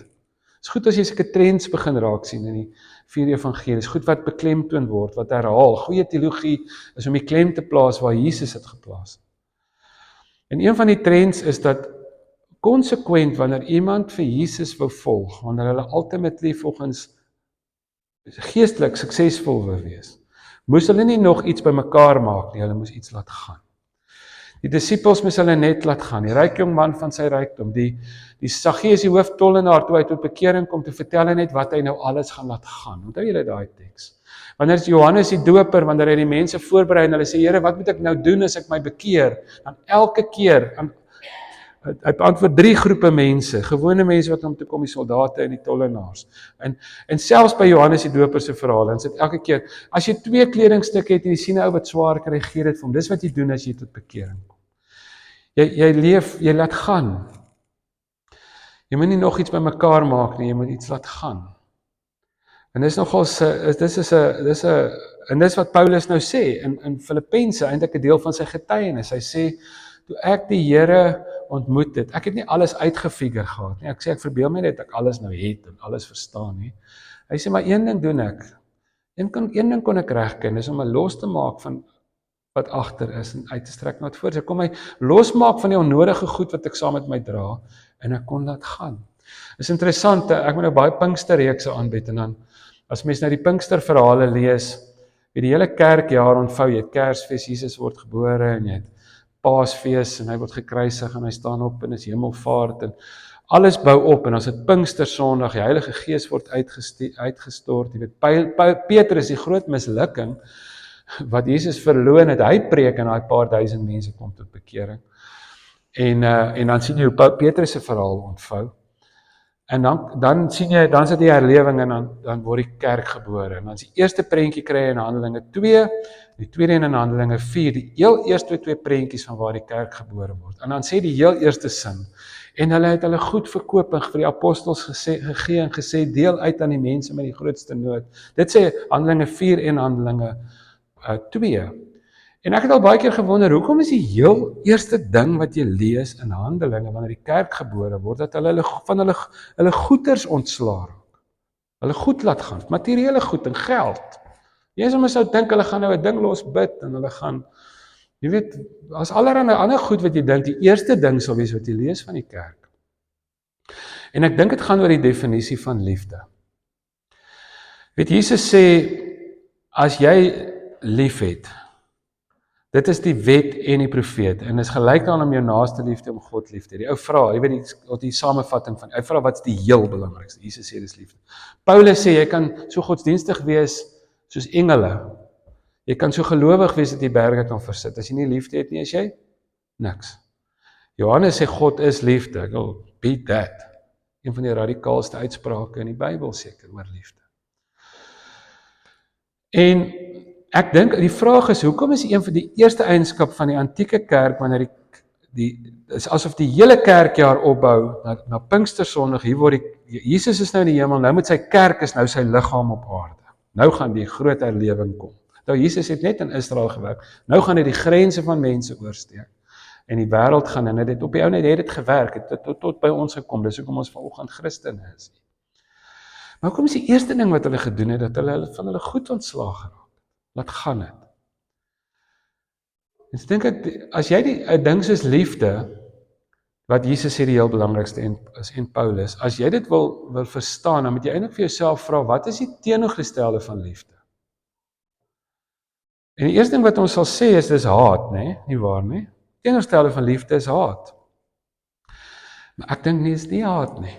Dit is goed as jy sulke trends begin raak sien in die 4 evangelies, goed wat beklemtoon word, wat herhaal. Goeie teologie is om die klem te plaas waar Jesus het geplaas. En een van die trends is dat konsekwent wanneer iemand vir Jesus wou volg, wanneer hulle ultimately volgens geestelik suksesvol wou wees, moes hulle nie nog iets bymekaar maak nie, hulle moes iets laat gaan. Die disippels moes hulle net laat gaan. Die ryk jong man van sy rykdom, die Saggeus, die hooftollenaar, toe hy tot bekering kom, te vertel hy net wat hy nou alles gaan laat gaan. Onthou julle daai teks? Wanneer Johannes die doper, wanneer hy die mense voorberei en hulle sê, Here, wat moet ek nou doen as ek my bekeer? Dan elke keer, hy beantwoord 3 groepe mense, gewone mense wat om te kom, die soldate en die tollenaars. En selfs by Johannes die doper se verhaal, en sit elke keer, as jy 2 kledingstukke het en jy sien 'n ou wat swaar kry, gee dit vir hom. Dis wat jy doen as jy tot bekering kom. Jy leef, jy laat gaan. Jy moet nie nog iets bymekaar maak nie, jy moet iets laat gaan. En dis nogal en dis wat Paulus nou sê in Filippense, eintlik 'n deel van sy getuienis. Hy sê, toe ek die Here ontmoet het, ek het nie alles uitgefigure gehad nie. Ek sê, ek verbeel my net ek alles nou het en alles verstaan nie. Hy sê, maar een ding doen ek. Een ding kon ek regkry, dis om my los te maak van wat agter is en uit te strek na wat voor. Ek kon my losmaak van die onnodige goed wat ek saam met my dra en ek kon laat gaan. Is interessant, ek moet nou baie Pinksterreekse aanbied en dan as mens nou die Pinksterverhale lees, wie die hele kerkjaar ontvou, jy het Kersfees, Jesus word gebore en jy het Paasfees en hy word gekruisig en hy staan op en is hemelvaart en alles bou op en as dit Pinkster Sondag, die Heilige Gees word uitgestort, jy weet, Petrus die groot mislukking, wat Jesus verloon het, hy preek en daai paar duisend mense kom tot bekering. En dan sien jy hoe Petrus se verhaal ontvou. En dan sien jy, dan sit die herlewing en dan word die kerk gebore. En dan is die eerste prentjie kry in Handelinge 2, die tweede in Handelinge 4, die heel eerste 2 prentjies van waar die kerk gebore word. En dan sê die heel eerste sin, en hulle het hulle goed verkoop en vir die apostels gegee en gesê, deel uit aan die mense met die grootste nood. Dit sê Handelinge 4 en Handelinge 2. En ek het al baie keer gewonder, hoekom is die heel eerste ding wat jy lees in Handelinge, wanneer die kerk gebore word, dat hulle van hulle goeders ontslaa raak. Hulle goed laat gaan, materiële goed en geld. Jy sou dink, hulle gaan nou 'n ding los bid, en hulle gaan, jy weet, as allerhande ander goed wat jy dink, die eerste ding sal wees wat jy lees van die kerk. En ek dink dit gaan oor die definisie van liefde. Weet, Jesus sê, as jy liefhet, dit is die wet en die profeet, en is gelyk aan om jou naaste lief te hê, om God lief te hê. Die ou vra, jy weet die samevatting van, hy vra wat's die heel belangrikste. Jesus sê dis liefde. Paulus sê, jy kan so godsdienstig wees soos engele. Jy kan so gelowig wees dat jy berge kan versit. As jy nie liefde het nie, is jy niks. Johannes sê God is liefde. Ek wil beat that. Een van die radikaalste uitsprake in die Bybel seker oor liefde. En ek dink die vraag is, hoekom is een van die eerste eienskap van die antieke kerk, wanneer is asof die hele kerkjaar opbou, na Pinkstersondag, hier word Jesus is nou in die hemel, nou met sy kerk is nou sy liggaam op aarde. Nou gaan die groot herlewing kom. Nou Jesus het net in Israel gewerk, nou gaan hy die grense van mense oorsteek, en die wêreld gaan, en dit op die ou net het dit gewerk, het tot by ons gekom, dis hoekom ons vanoggend Christene is. Maar hoekom is die eerste ding wat hulle gedoen het, dat hulle van hulle goed ontslaag geraak? Laat gaan het. En ek dink, as jy die ding soos liefde, wat Jesus sê die heel belangrikste en Paulus, as jy dit wil verstaan, dan moet jy eintlik vir jouself vra, wat is die teenoorgestelde van liefde? En die eerste ding wat ons sal sê is, dis haat, nie waar nie? Teenoorgestelde van liefde is haat. Maar ek dink nie is nie haat nie.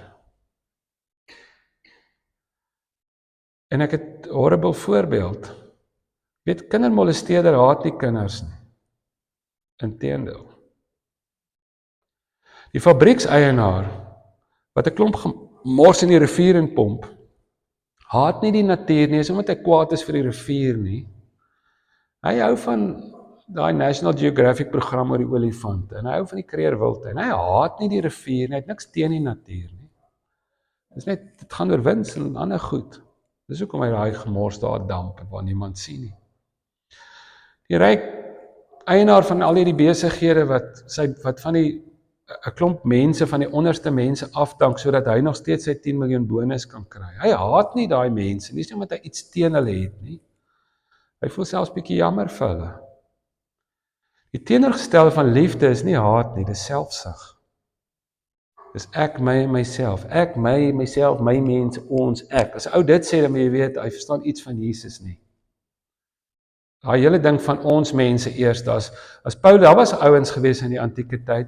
En ek het 'n horrible voorbeeld. Weet, kindermolesteerder haat nie kinders nie. Inteendeel. Die fabriekseienaar, wat 'n klomp mors in die rivier in pomp, haat nie die natuur nie, is omdat hy kwaad is vir die rivier nie. Hy hou van daai National Geographic program oor die olifante, en hy hou van die kreerwiltuin. Hy haat nie die rivier nie, hy het niks teen die natuur nie. Dit gaan oor wins en ander goed. Dis hoekom hy daai gemors daar damp, waar niemand sien nie. Die ryk eienaar van al hierdie besighede wat van 'n klomp mense, van die onderste mense afdank, sodat hy nog steeds sy 10 miljoen bonus kan kry. Hy haat nie daai mense, nie omdat hy iets teen hulle het nie. Hy voel selfs bietjie jammer vir hulle. Die teenoorgestelde van liefde is nie haat nie, dis selfsug. Dis ek, my, myself. Ek, my, myself, my mens, ons, ek. As 'n ou dit sê, dan moet jy weet, hy verstaan iets van Jesus nie. Daai hele ding van ons mense eers, as Paulus, daar was ouens gewees in die antieke tyd,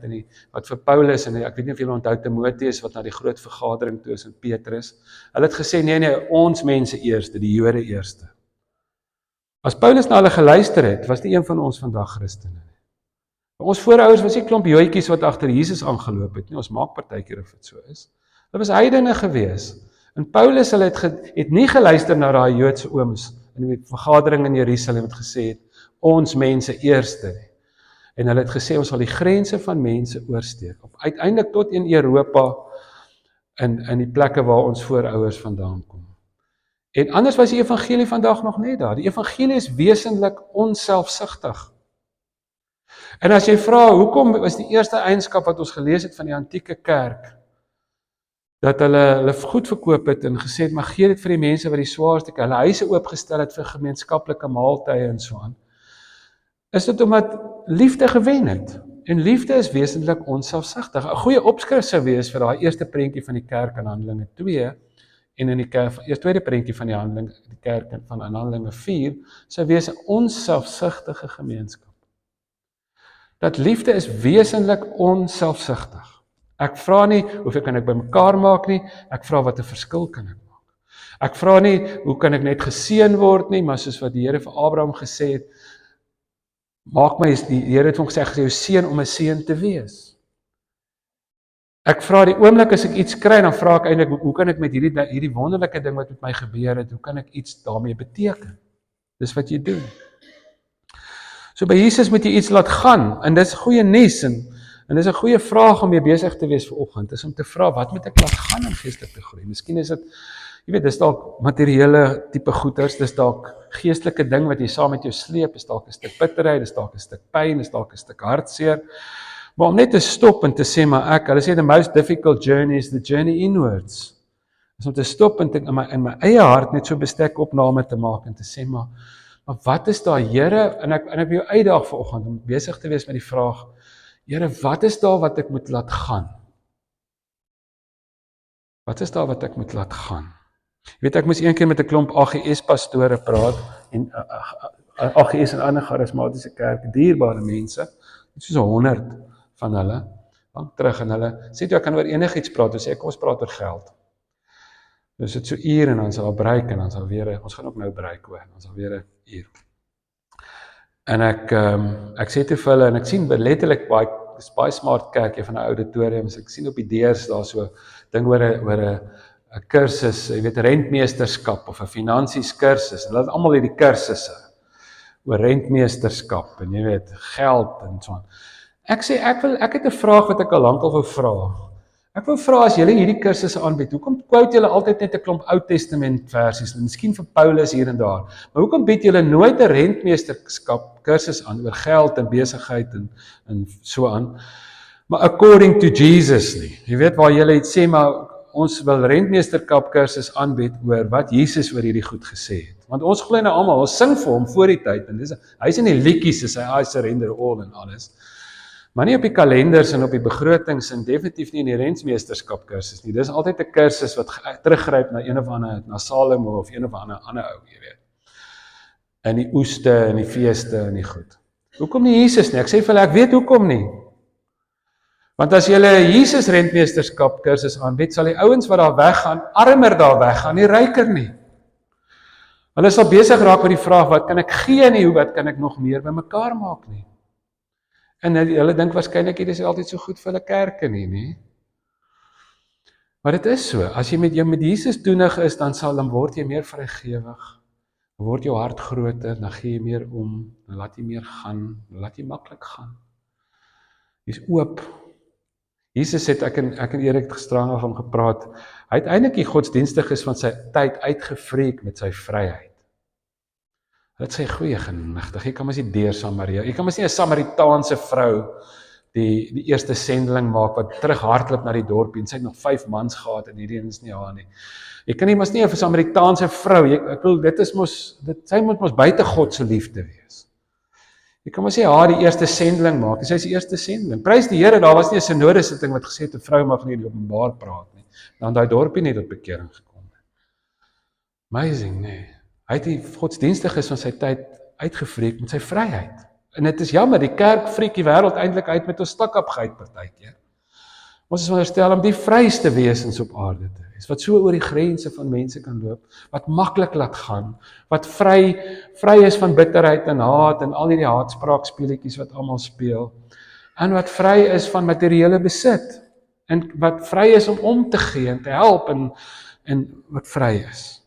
wat vir Paulus, en ek weet nie of julle onthou Timoteus, wat na die groot vergadering toe is in Petrus, hulle het gesê, nee, ons mense eerste, die Jode eerste. As Paulus na hulle geluister het, was nie een van ons vandag Christene nie. Ons voorouers was nie klomp joetjies wat agter Jesus aangeloop het nie, ons maak partykeer of dit so is. Hulle was heidene gewees. En Paulus, hulle het nie geluister na daai Joodse ooms in die vergadering in Jerusalem het gesê het, ons mense eerste nie. En hulle het gesê, ons sal die grense van mense oorsteek, uiteindelik tot in Europa, in die plekke waar ons voorouers vandaan kom. En anders was die evangelie vandag nog net daar. Die evangelie is wesentlik onselfsugtig. En as jy vra, hoekom was die eerste eienskap wat ons gelees het van die antieke kerk, dat hulle goed verkoop het en gesê het, maar gee dit vir die mense wat die swaarste kry, hulle huise oopgestel het vir gemeenskaplike maaltye en so aan, is dit omdat liefde gewen het. En liefde is wesentlik onselfsugtig. 'n Goeie opskrif sou wees vir daai eerste prentjie van die kerk in Handelinge 2, en in die tweede prentjie van die kerk van Handelinge 4, sou wees 'n onselfsugtige gemeenskap. Dat liefde is wesentlik onselfsugtig. Ek vra nie, hoeveel kan ek bymekaar maak nie, ek vra wat 'n verskil kan ek maak. Ek vra nie, hoe kan ek net geseën word nie, maar soos wat die Here vir Abraham gesê het, die Here het hom gesê, jou seën om 'n seën te wees. Ek vra die oomblik as ek iets kry, dan vra ek eintlik, hoe kan ek met hierdie wonderlike ding wat met my gebeur het, hoe kan ek iets daarmee beteken? Dis wat jy doen. So by Jesus moet jy iets laat gaan, en dis goeie nuus, en dis 'n goeie vraag om mee besig te wees vanoggend, is om te vra, wat moet ek laat gaan om geestelik te groei? Miskien is dit, jy weet, dis dalk materiële tipe goeders, dis dalk geestelike ding wat jy saam met jou sleep, is dalk 'n stuk bitterheid, is dalk 'n stuk pyn, is dalk 'n stuk hartseer, maar om net te stop en te sê, maar hulle sê the most difficult journey is the journey inwards, is om te stop en in my eie hart net so bestekopname te maak, en te sê, maar wat is daar, Here, en ek wil jou uitdaag vanoggend, om besig te wees met die vraag, Here, wat is daar wat ek moet laat gaan? Wat is daar wat ek moet laat gaan? Jy weet, ek moes een keer met 'n klomp AGS pastore praat en AGS en ander charismatiese kerke, dierbare mense, soos 100 van hulle, lank terug en hulle sê toe ek kan oor enigiets praat, toe sê ek kom ons praat oor geld. Dus dit so uur en dan sal breek en dan sal weer, ons gaan ook nou breek hoor, dan sal weer 'n uur. En ek sê te vir hulle en ek sien letterlik baie smart kerk van 'n auditorium, so ek sien op die deurs daar so ding oor 'n kursus, jy weet rentmeesterskap of 'n finansies kursus. Hulle het almal hierdie kursusse oor rentmeesterskap en jy weet geld en so aan. Ek sê ek het 'n vraag wat ek al lankal wou vra. Ek wou vra as julle hierdie kursusse aanbied, hoekom quote julle altyd net 'n klomp Ou Testament versies, miskien vir Paulus hier en daar, maar hoekom bied julle nooit 'n rentmeesterskap kursus aan oor geld en besigheid en so aan, maar according to Jesus nie. Jy weet waar julle het sê, maar ons wil rentmeesterskap kursus aanbied oor wat Jesus oor hierdie goed gesê het. Want ons glo nou almal, ons sing vir hom voor die tyd en hy's in die liedjies, is hy I surrender all en alles. Maar nie op die kalenders en op die begrotings en definitief nie in die rentmeesterskap kursus nie. Dis altyd 'n kursus wat teruggryp na een of ander, na Salomo of een of ander ou, jy weet. In die oeste en die feeste en die goed. Hoekom nie Jesus nie? Ek sê vir hulle, ek weet hoekom nie. Want as jy 'n Jesus rentmeesterskap kursus aanbied, sal die ouens wat daar weggaan, armer daar weggaan, nie ryker nie. Hulle sal besig raak met die vraag, wat kan ek gee nie, wat kan ek nog meer bymekaar maak nie? En hulle dink waarskynlik dit is altyd so goed vir hulle kerke nie. Maar dit is so, as jy met Jesus doenig is, dan word jy meer vrygewig, dan word jou hart groter, dan gee jy meer om, dan laat jy meer gaan, dan laat jy maklik gaan. Jy's oop. Jesus het, ek en Erik gisteraan af hom gepraat, hy het eintlik die godsdienstiges van sy tyd uitgevreek met sy vryheid. Dit sê goeie genigtig, jy kan mos nie deur Samaria, jy kan mos nie 'n Samaritaanse vrou die eerste sendeling maak wat terug hardloop na die dorpie en sy het nog 5 mans gehad en hierdie is nie haar nie. Jy kan nie mos nie 'n Samaritaanse vrou, ek bedoel sy moet mos buite God se liefde wees. Jy kan mos nie haar die eerste sendeling maak, sy is die eerste sendeling. Prys die Here, daar was nie 'n synode sitting wat gesê het 'n vrou mag nie in die openbaar praat nie. Dan daai dorpie net tot bekering gekom. Amazing, nee. Hy het die godsdienstiges van sy tyd uitgevreek met sy vryheid. En dit is jammer, die kerk vreek die wêreld eintlik uit met ons stakapgeit partykeer. Ons is veronderstel om die vryste wesens op aarde te wees, wat so oor die grense van mense kan loop, wat maklik laat gaan, wat vry is van bitterheid en haat en al hierdie haatspraakspeletjies wat almal speel, en wat vry is van materiële besit, en wat vry is om te gee en te help en wat vry is.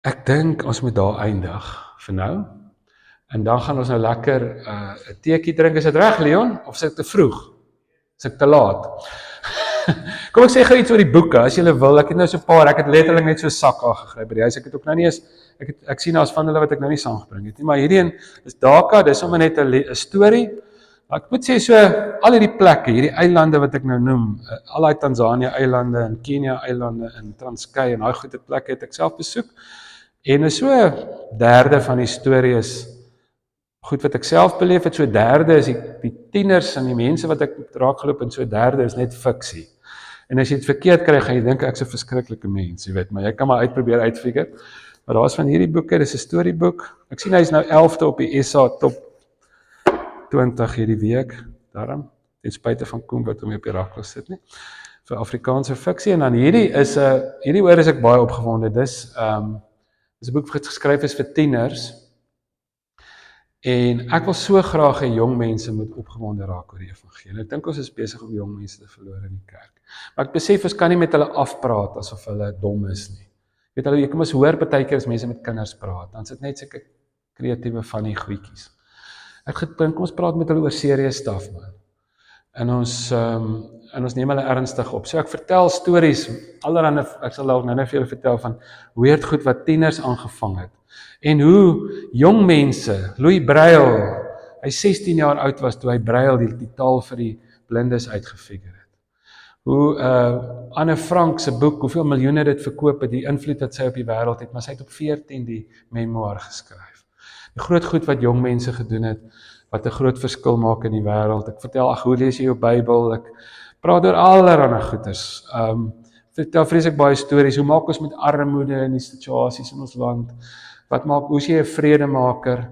Ek dink ons moet daar eindig vir nou. En dan gaan ons nou lekker 'n teekie drink. Is dit reg, Leon? Of is ek te vroeg? Is ek te laat? Kom ek sê gou iets oor die boeke as jy wil. Ek het nou so 'n paar, ek het letterlik net so 'n sak aangegryp by die huis. Ek het ook nou nie eens ek sien daar's van hulle wat ek nou nie saamgebring het nie, maar hierdie een is Dhaka, dis sommer net 'n storie. Maar ek moet sê so al hierdie plekke, hierdie eilande wat ek nou noem, al daai Tanzanië eilande en Kenia eilande en Transkei en daai goeie plekke het ek self besoek. En so 'n derde van die storie is goed wat ek self beleef het, so 'n derde is die tieners en die mense wat ek raakgeloop en so 'n derde is net fiksie. En as jy dit verkeerd kry, gaan jy dink ek's 'n verskriklike mens, jy weet, maar jy kan maar uitprobeer uitfigure. Maar daar's van hierdie boeke, dis 'n storieboek. Ek sien hy's nou 11de op die SA top 20 hierdie week, daarom, ten spyte van Koen wat hom op die rakkos sit nie, vir Afrikaanse fiksie. En dan hierdie oor is ek baie opgewonde. Dis 'n boek wat geskryf is vir tieners. En ek wil so graag hê jong mense moet opgewonde raak oor die evangelie. Ek dink ons is besig om jong mense te verloor in die kerk. Maar ek besef ons kan nie met hulle afpraat asof hulle dom is nie. Weet hulle, jy kan mos hoor partykeer as mense met kinders praat, dan sit net sulke kreatiewe van die goedjies. Ek dink ons praat met hulle oor serious stuff, man. En ons neem hulle ernstig op. So ek vertel stories, allerhande, ek sal nou net vir julle vertel van weird goed wat tieners aangevang het. En hoe jong mense, Louis Braille, hy 16 jaar oud was toe hy Braille die taal vir die blindes uitgefigure het. Hoe Anne Frank se boek, hoeveel miljoene dit verkoop het, die invloed wat sy op die wêreld het, maar sy het op 14 die memoir geskryf. Die groot goed wat jong mense gedoen het, wat 'n groot verskil maak in die wêreld. Ek vertel, hoe lees jy jou Bybel? Ek praat oor allerlei goeders. Vertel vreeslik baie stories, hoe maak ons met armoede in die situasies in ons land, hoe is jy 'n vredemaker,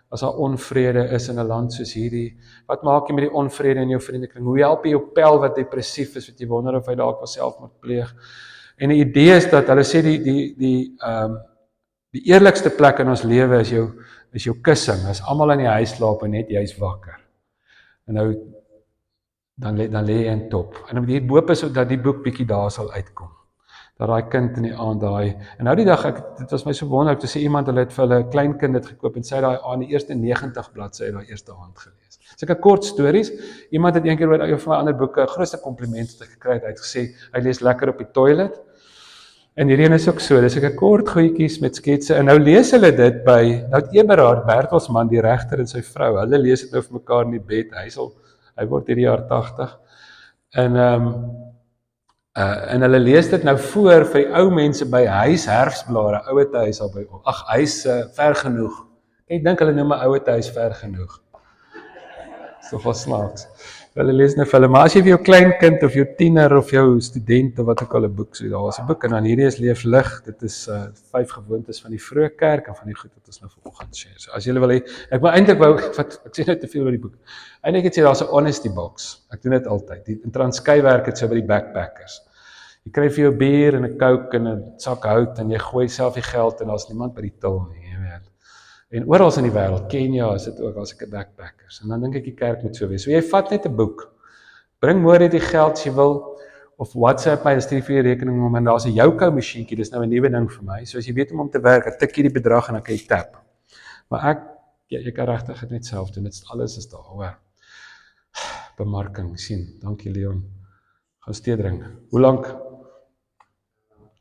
as daar onvrede is in 'n land soos hierdie, wat maak jy met die onvrede in jou vriendekring, hoe help jy jou pel wat depressief is, wat jy wonder of hy dalk wel selfmoord pleeg, en die idee is dat, hulle sê die eerlikste plek in ons lewe is jou kussing, as almal in die huis slaap en net jy is wakker, en nou, dan lê jy in top, en die boop is dat die boek bietjie daar sal uitkom, dat daai kind in die aand en nou die dag, dit was my so wonderlik, toe sê iemand, hulle het vir hulle kleinkind dit gekoop, en sy het daai aan die eerste 90 bladsye daai eerste aand gelees. Sulke kort stories, iemand het eendag oor een van my ander boeke, grootste kompliment wat ek gekry het, hy het gesê, hy lees lekker op die toilet, en hierdie is ook so, dis sulke kort goedjies met sketse, en nou lees hulle dit by, nou het Eberhard Bertelsmann, die regter en sy vrou, hulle lees dit nou vir mekaar in die bed, hy word hierdie jaar 80, en hulle lees dit nou voor vir die ou mense by huis herfsblare, ouete huis al by, huis ver genoeg, ek dink hulle noem my ouete huis ver genoeg, is toch wel snaaks, hulle lees nou vir hulle, maar as jy vir jou kleinkind of jou tiener of jou student of wat ook al 'n boek, so daar is 'n boek, en dan hierdie is Leef lig, dit is 5 gewoontes van die vroeë kerk, en van die goed wat ons nou vanoggend share, so as julle wil hê, ek sê nou te veel oor die boek, eintlik het sê, daar's 'n honesty box, ek doen dit altyd, in Transkei werk het so by die backpackers, jy kry vir jou bier en 'n coke en 'n sak hout, en jy gooi self die geld, en daar's niemand by die til nie, jy weet, en oral in die wêreld, Kenia is dit ook, as ek 'n backpackers, en dan dink ek die kerk moet so wees, so jy vat net 'n boek, bring môre net die geld as jy wil, of WhatsApp my, stuur vir jou rekening om, en daar's 'n Yoco masjienkie, dis nou 'n nuwe ding vir my, so as jy weet om te werk, dan tik jy die bedrag en dan kan jy tap, maar jy kan regtig dit net self doen, alles is daar, hoor, bemarking, sien, dankie Leon, gaan ons tee drink, hoe lank?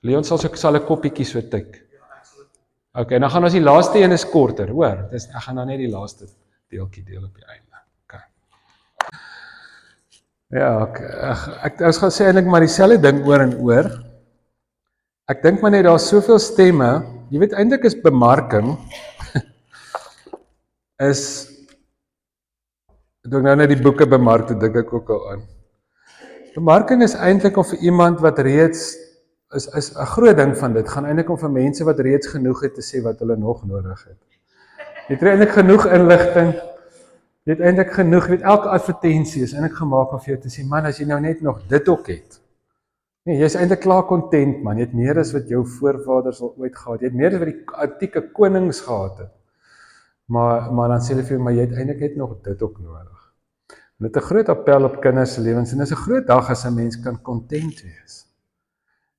Leon sal 'n koppietjie so tik. Ok, dan gaan ons die laaste een is korter, hoor, ek gaan dan net die laaste deeltjie deel op die einde. Okay. Ja, ek gaan sê eintlik maar dieselfde ding oor en oor. Ek dink maar net daar's soveel stemme, jy weet eintlik is bemarking, toe ek nou net die boeke bemark, toe dink ek ook al aan. Bemarking is eintlik om vir iemand wat reeds, is 'n groot ding van dit, gaan eintlik om vir mense wat reeds genoeg het te sê wat hulle nog nodig het. Jy het eintlik genoeg inligting, jy het eintlik genoeg, jy weet elke advertensie is eintlik gemaak om vir jou te sê, man, as jy nou net nog dit ook het. Nee, jy is eintlik klaar content, man, jy het meer as wat jou voorvaders al ooit gehad, jy het meer as wat die antieke konings gehad het. Maar dan sê hulle vir jou, maar jy het eintlik net nog dit ook nodig. En dit is 'n groot appel op kinders se lewens, en dit is 'n groot dag as 'n mens kan content wees.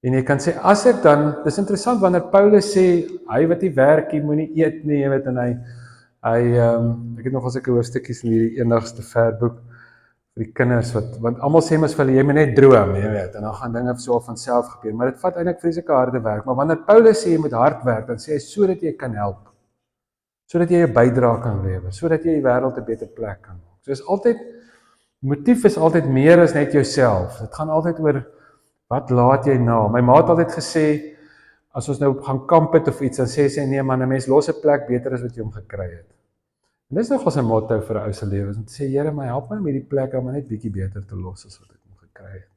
En jy kan sê, as ek dan, dis interessant, wanneer Paulus sê, hy wat nie werk, hy moenie eet nie, jy weet, en ek het nog al sulke hoofstukkies in hierdie eendaagse verboek, vir die kinders, want almal sê mos vir hulle, jy moet net droom, jy weet, en dan gaan dinge so van self gebeur, maar dit vat eintlik vreeslike harde werk, maar wanneer Paulus sê, jy moet hard werk, dan sê hy, sodat jy kan help, sodat jy 'n bydrae kan lewer, sodat jy die wêreld 'n beter plek kan maak. So is altyd, motief is altyd meer as net jouself, dit gaan altyd oor, wat laat jy na? My ma het altyd gesê, as ons nou gaan kamp het of iets, dan sê sy, nee man, 'n mens los 'n plek beter as wat jy hom gekry het. En dis nogals 'n motto vir 'n ou se lewe, om te sê, Here, my help my om hierdie plek om net bietjie beter te los as wat ek hom gekry het.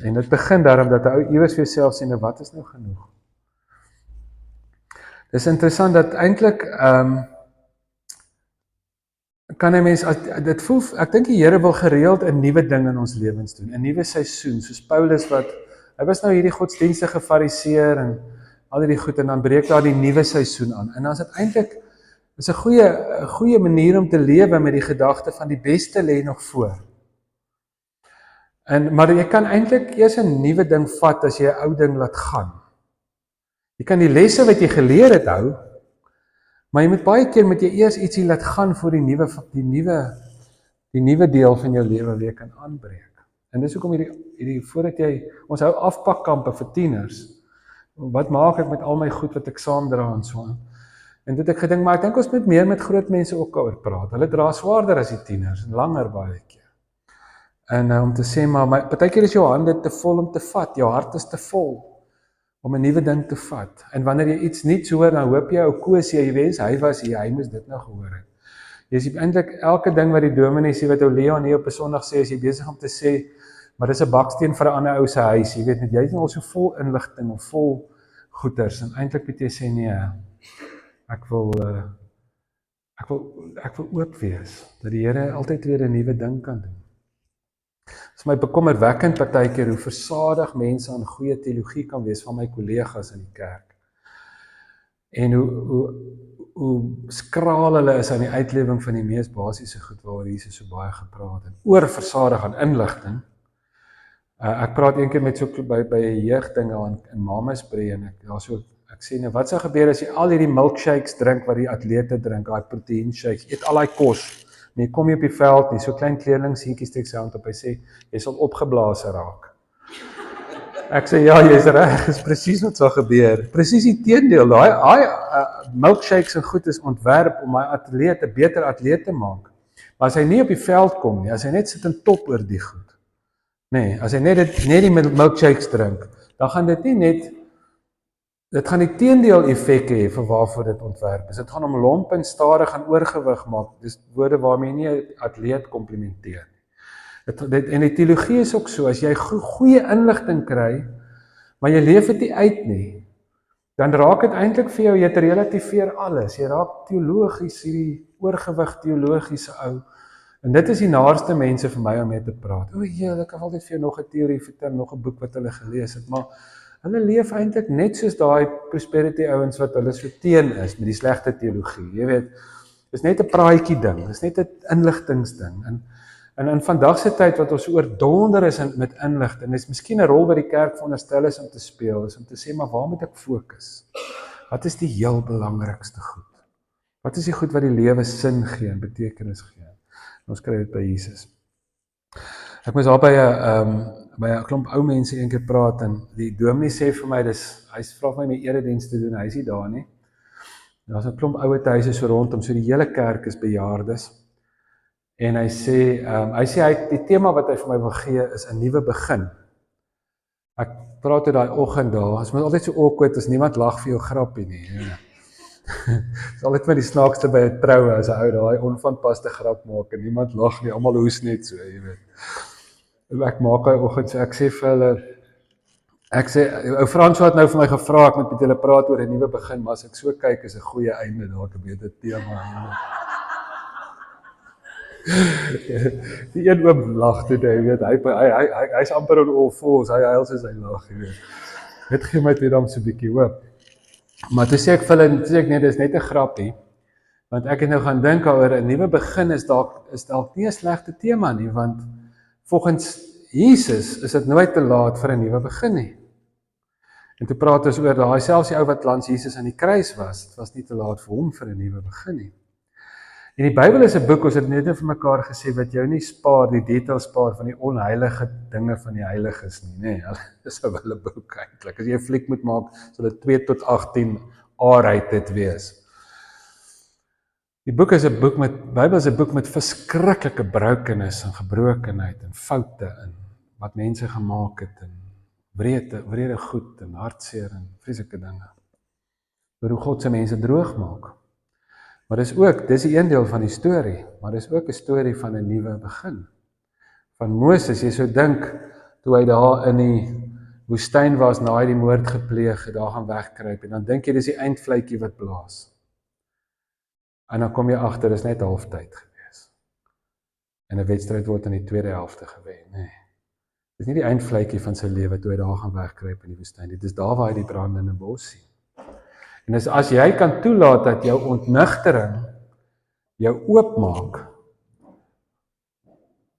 En dit begin daarom dat 'n ou iewers vir jouself sê, nou wat is nou genoeg? Dis interessant dat eintlik kan 'n mens, dit voel, ek dink die Here wil gereeld 'n nuwe ding in ons lewens doen, 'n nuwe seisoen, soos Paulus hy was nou hierdie godsdienstige fariseer en al hierdie goed, en dan breek daar die nuwe seisoen aan, en dan is dit eintlik, is 'n goeie manier om te lewe met die gedagte van die beste lê nog voor. Maar jy kan eintlik eers 'n nuwe ding vat as jy 'n ou ding laat gaan. Jy kan die lesse wat jy geleer het hou, maar jy moet baie keer met jy eers ietsie laat gaan voor die nuwe deel van jou lewe weer kan aanbreek. En dis hoekom hierdie voordat ons hou afpakkampe vir tieners. Wat maak ek met al my goed wat ek saamdra en so aan? En dit ek gedink, maar ek dink ons moet meer met groot mense ook oor praat. Hulle dra swaarder as die tieners, en langer baie keer. En om te sê, maar partykeer is jou hande te vol om te vat, jou hart is te vol om 'n nuwe ding te vat. En wanneer jy iets niets hoor, dan hoop jy, ou Kosie, jy wens, hy was hier, hy moes dit nou gehoor het. Jy is eintlik elke ding wat die dominee sê, wat ou Leon hier op 'n Sondag sê, is jy besig om te sê, maar dis 'n baksteen vir 'n ander ou se huis, jy weet net, jy is al so vol inligting of vol goeders, en eintlik moet jy sê, nee, ek wil oop wees, dat die Here altyd weer 'n nuwe ding kan doen. Dit is my bekommerwekkend partykeer hoe versadig mense aan goeie teologie kan wees van my kollegas in die kerk. En hoe skraal hulle is aan die uitlewing van die mees basiese goed waaroor Jesus so baie gepraat het. Oorversadig aan inligting. Ek praat eendag met so by 'n jeugdinge in Mamasbury en ek sê nou, wat sou gebeur as jy al hierdie milkshakes drink wat die atlete drink, daai proteïen shakes, eet al daai kos, en jy kom nie op die veld nie, so klein kleerlingseentjie steek sy hand op, hy sê, jy sal opgeblaas raak. Ek sê, ja, jy's reg, is presies wat sal gebeur. Presies die teendeel, daai milkshakes en goed is ontwerp om my atleet 'n beter atleet te maak. Maar as hy nie op die veld kom nie, as hy net sit en top oor die goed, nee, as hy net die milkshakes drink, dan gaan dit gaan die teendeel effek hê vir waarvoor dit ontwerp is. Dit gaan hom lomp en stadig en oorgewig maak. Dis woorde waarmee nie 'n atleet komplimenteer. En die teologie is ook so, as jy goeie inligting kry, maar jy leef dit nie uit nie, dan raak dit eintlik vir jou, jy te relativeer alles. Jy raak teologies, hierdie oorgewig teologiese ou. En dit is die naarste mense vir my om mee te praat. O, Heer, ek kan altyd vir jou nog 'n teorie vertel, nog 'n boek wat hulle gelees het, maar hulle leef eintlik net soos daai prosperity ouens wat hulle so teen is met die slegte teologie. Jy weet, dis net 'n praatjie ding, dis net 'n inligtingsding. En in vandag se tyd wat ons oordonder is met inligting, is miskien 'n rol wat die kerk veronderstel is om te speel, is om te sê, maar waar moet ek fokus? Wat is die heel belangrikste goed? Wat is die goed wat die lewe sin gee en betekenis gee? En ons kry dit by Jesus. Ek moes daar by 'n klomp ou mense eendag praat, en die dominee sê vir my, hy vra vir my erediens te doen, hy is nie daar nie. Daar's 'n klomp ouer huise so rondom, so die hele kerk is bejaardes. En hy sê, die tema wat hy vir my wil gee is 'n nuwe begin. Ek praat oor daai oggend daar, is altyd so awkward as niemand lag vir jou grappie nie. Ja. Dit is altyd met die snaakste by 'n troue, as 'n ou daai onvanpaste grap maak en niemand lag nie, almal hoes net so, jy weet. Ek maak daai oggend so, ek sê vir hulle, ou Frans het nou vir my gevra, ek moet met julle praat oor 'n nuwe begin, maar as ek so kyk, is 'n goeie einde, dalk 'n beter tema. Die een oom lag toe, jy weet, hy's amper on all fours, hy huil soos hy lag, jy weet. Dit gee my toe dan so 'n bietjie hoop. Maar toe sê ek vir hulle, nee, dis net 'n grappie, want ek het nou gaan dink oor 'n nuwe begin is dalk nie 'n slegte tema nie, want volgens Jesus is dit nooit te laat vir 'n nuwe begin nie. En toe praat ons oor daai, selfs die ou wat langs Jesus aan die kruis was, dit was nie te laat vir hom vir 'n nuwe begin nie. En die Bybel is 'n boek, ons het net vir mekaar gesê, wat jou nie spaar, die details spaar van die onheilige dinge van die heiliges nie, nee, dis 'n wille boek eintlik. As jy 'n fliek moet maak, sal dit 2 tot 18 R-rated wees. Die boek is 'n boek Bybel is 'n boek met verskriklike brokenis en gebrokenheid en foute en wat mense gemaak het en wrede goed en hartseer en vreeslike dinge. Oor hoe God se mense droog maak. Maar dis die een deel van die storie, maar dis ook 'n storie van 'n nuwe begin. Van Moses, jy sou dink, toe hy daar in die woestyn was, na hy die moord gepleeg het, daar gaan wegkruip, en dan dink jy dis die eindvletjie wat blaas. En dan kom jy agter, dis net halftyd gewees. En 'n wedstryd word in die tweede helfte gewen, nee. Dis nie die eindvletjie van sy lewe toe hy daar gaan wegkruip in die woestyn. Dit is daar waar hy die brandende bos sien. En as jy kan toelaat dat jou ontnigtering jou oopmaak,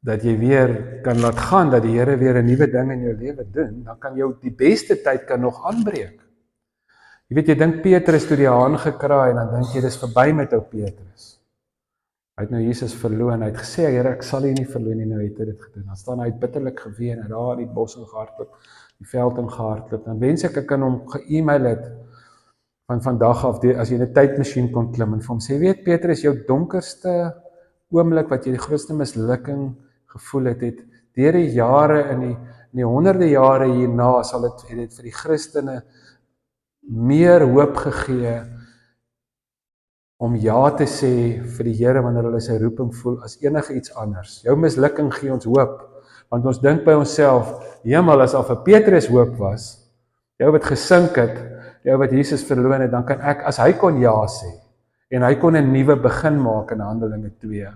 dat jy weer kan laat gaan, dat die Here weer 'n nuwe ding in jou lewe doen, dan kan jou die beste tyd kan nog aanbreek. Jy weet, jy dink Petrus toe die haan gekraai, en dan dink jy, dis verby met ou Petrus. Hy het nou Jesus verloon, hy het gesê, Here, ek sal U nie verloon nie, nou het hy dit gedoen. Dan staan hy bitterlik geween, en daar in die bos ingehardloop, die veld ingehardloop. Dan wens ek kan hom ge-email het, van vandag af, as jy 'n tydmasjien kon klim, en vir hom sê, weet Petrus, jou donkerste oomblik, wat jy die grootste mislukking gevoel het, deur die jare, in die honderde jare hierna, sal het vir die Christene meer hoop gegee, om ja te sê vir die Here wanneer hulle sy roeping voel as enige iets anders. Jou mislukking gee ons hoop, want ons dink by onsself, hemel, as al vir Petrus hoop was, die ou wat gesink het, die ou wat Jesus verloon het, dan kan ek, as hy kon ja sê, en hy kon 'n nuwe begin maak in Handelinge 2,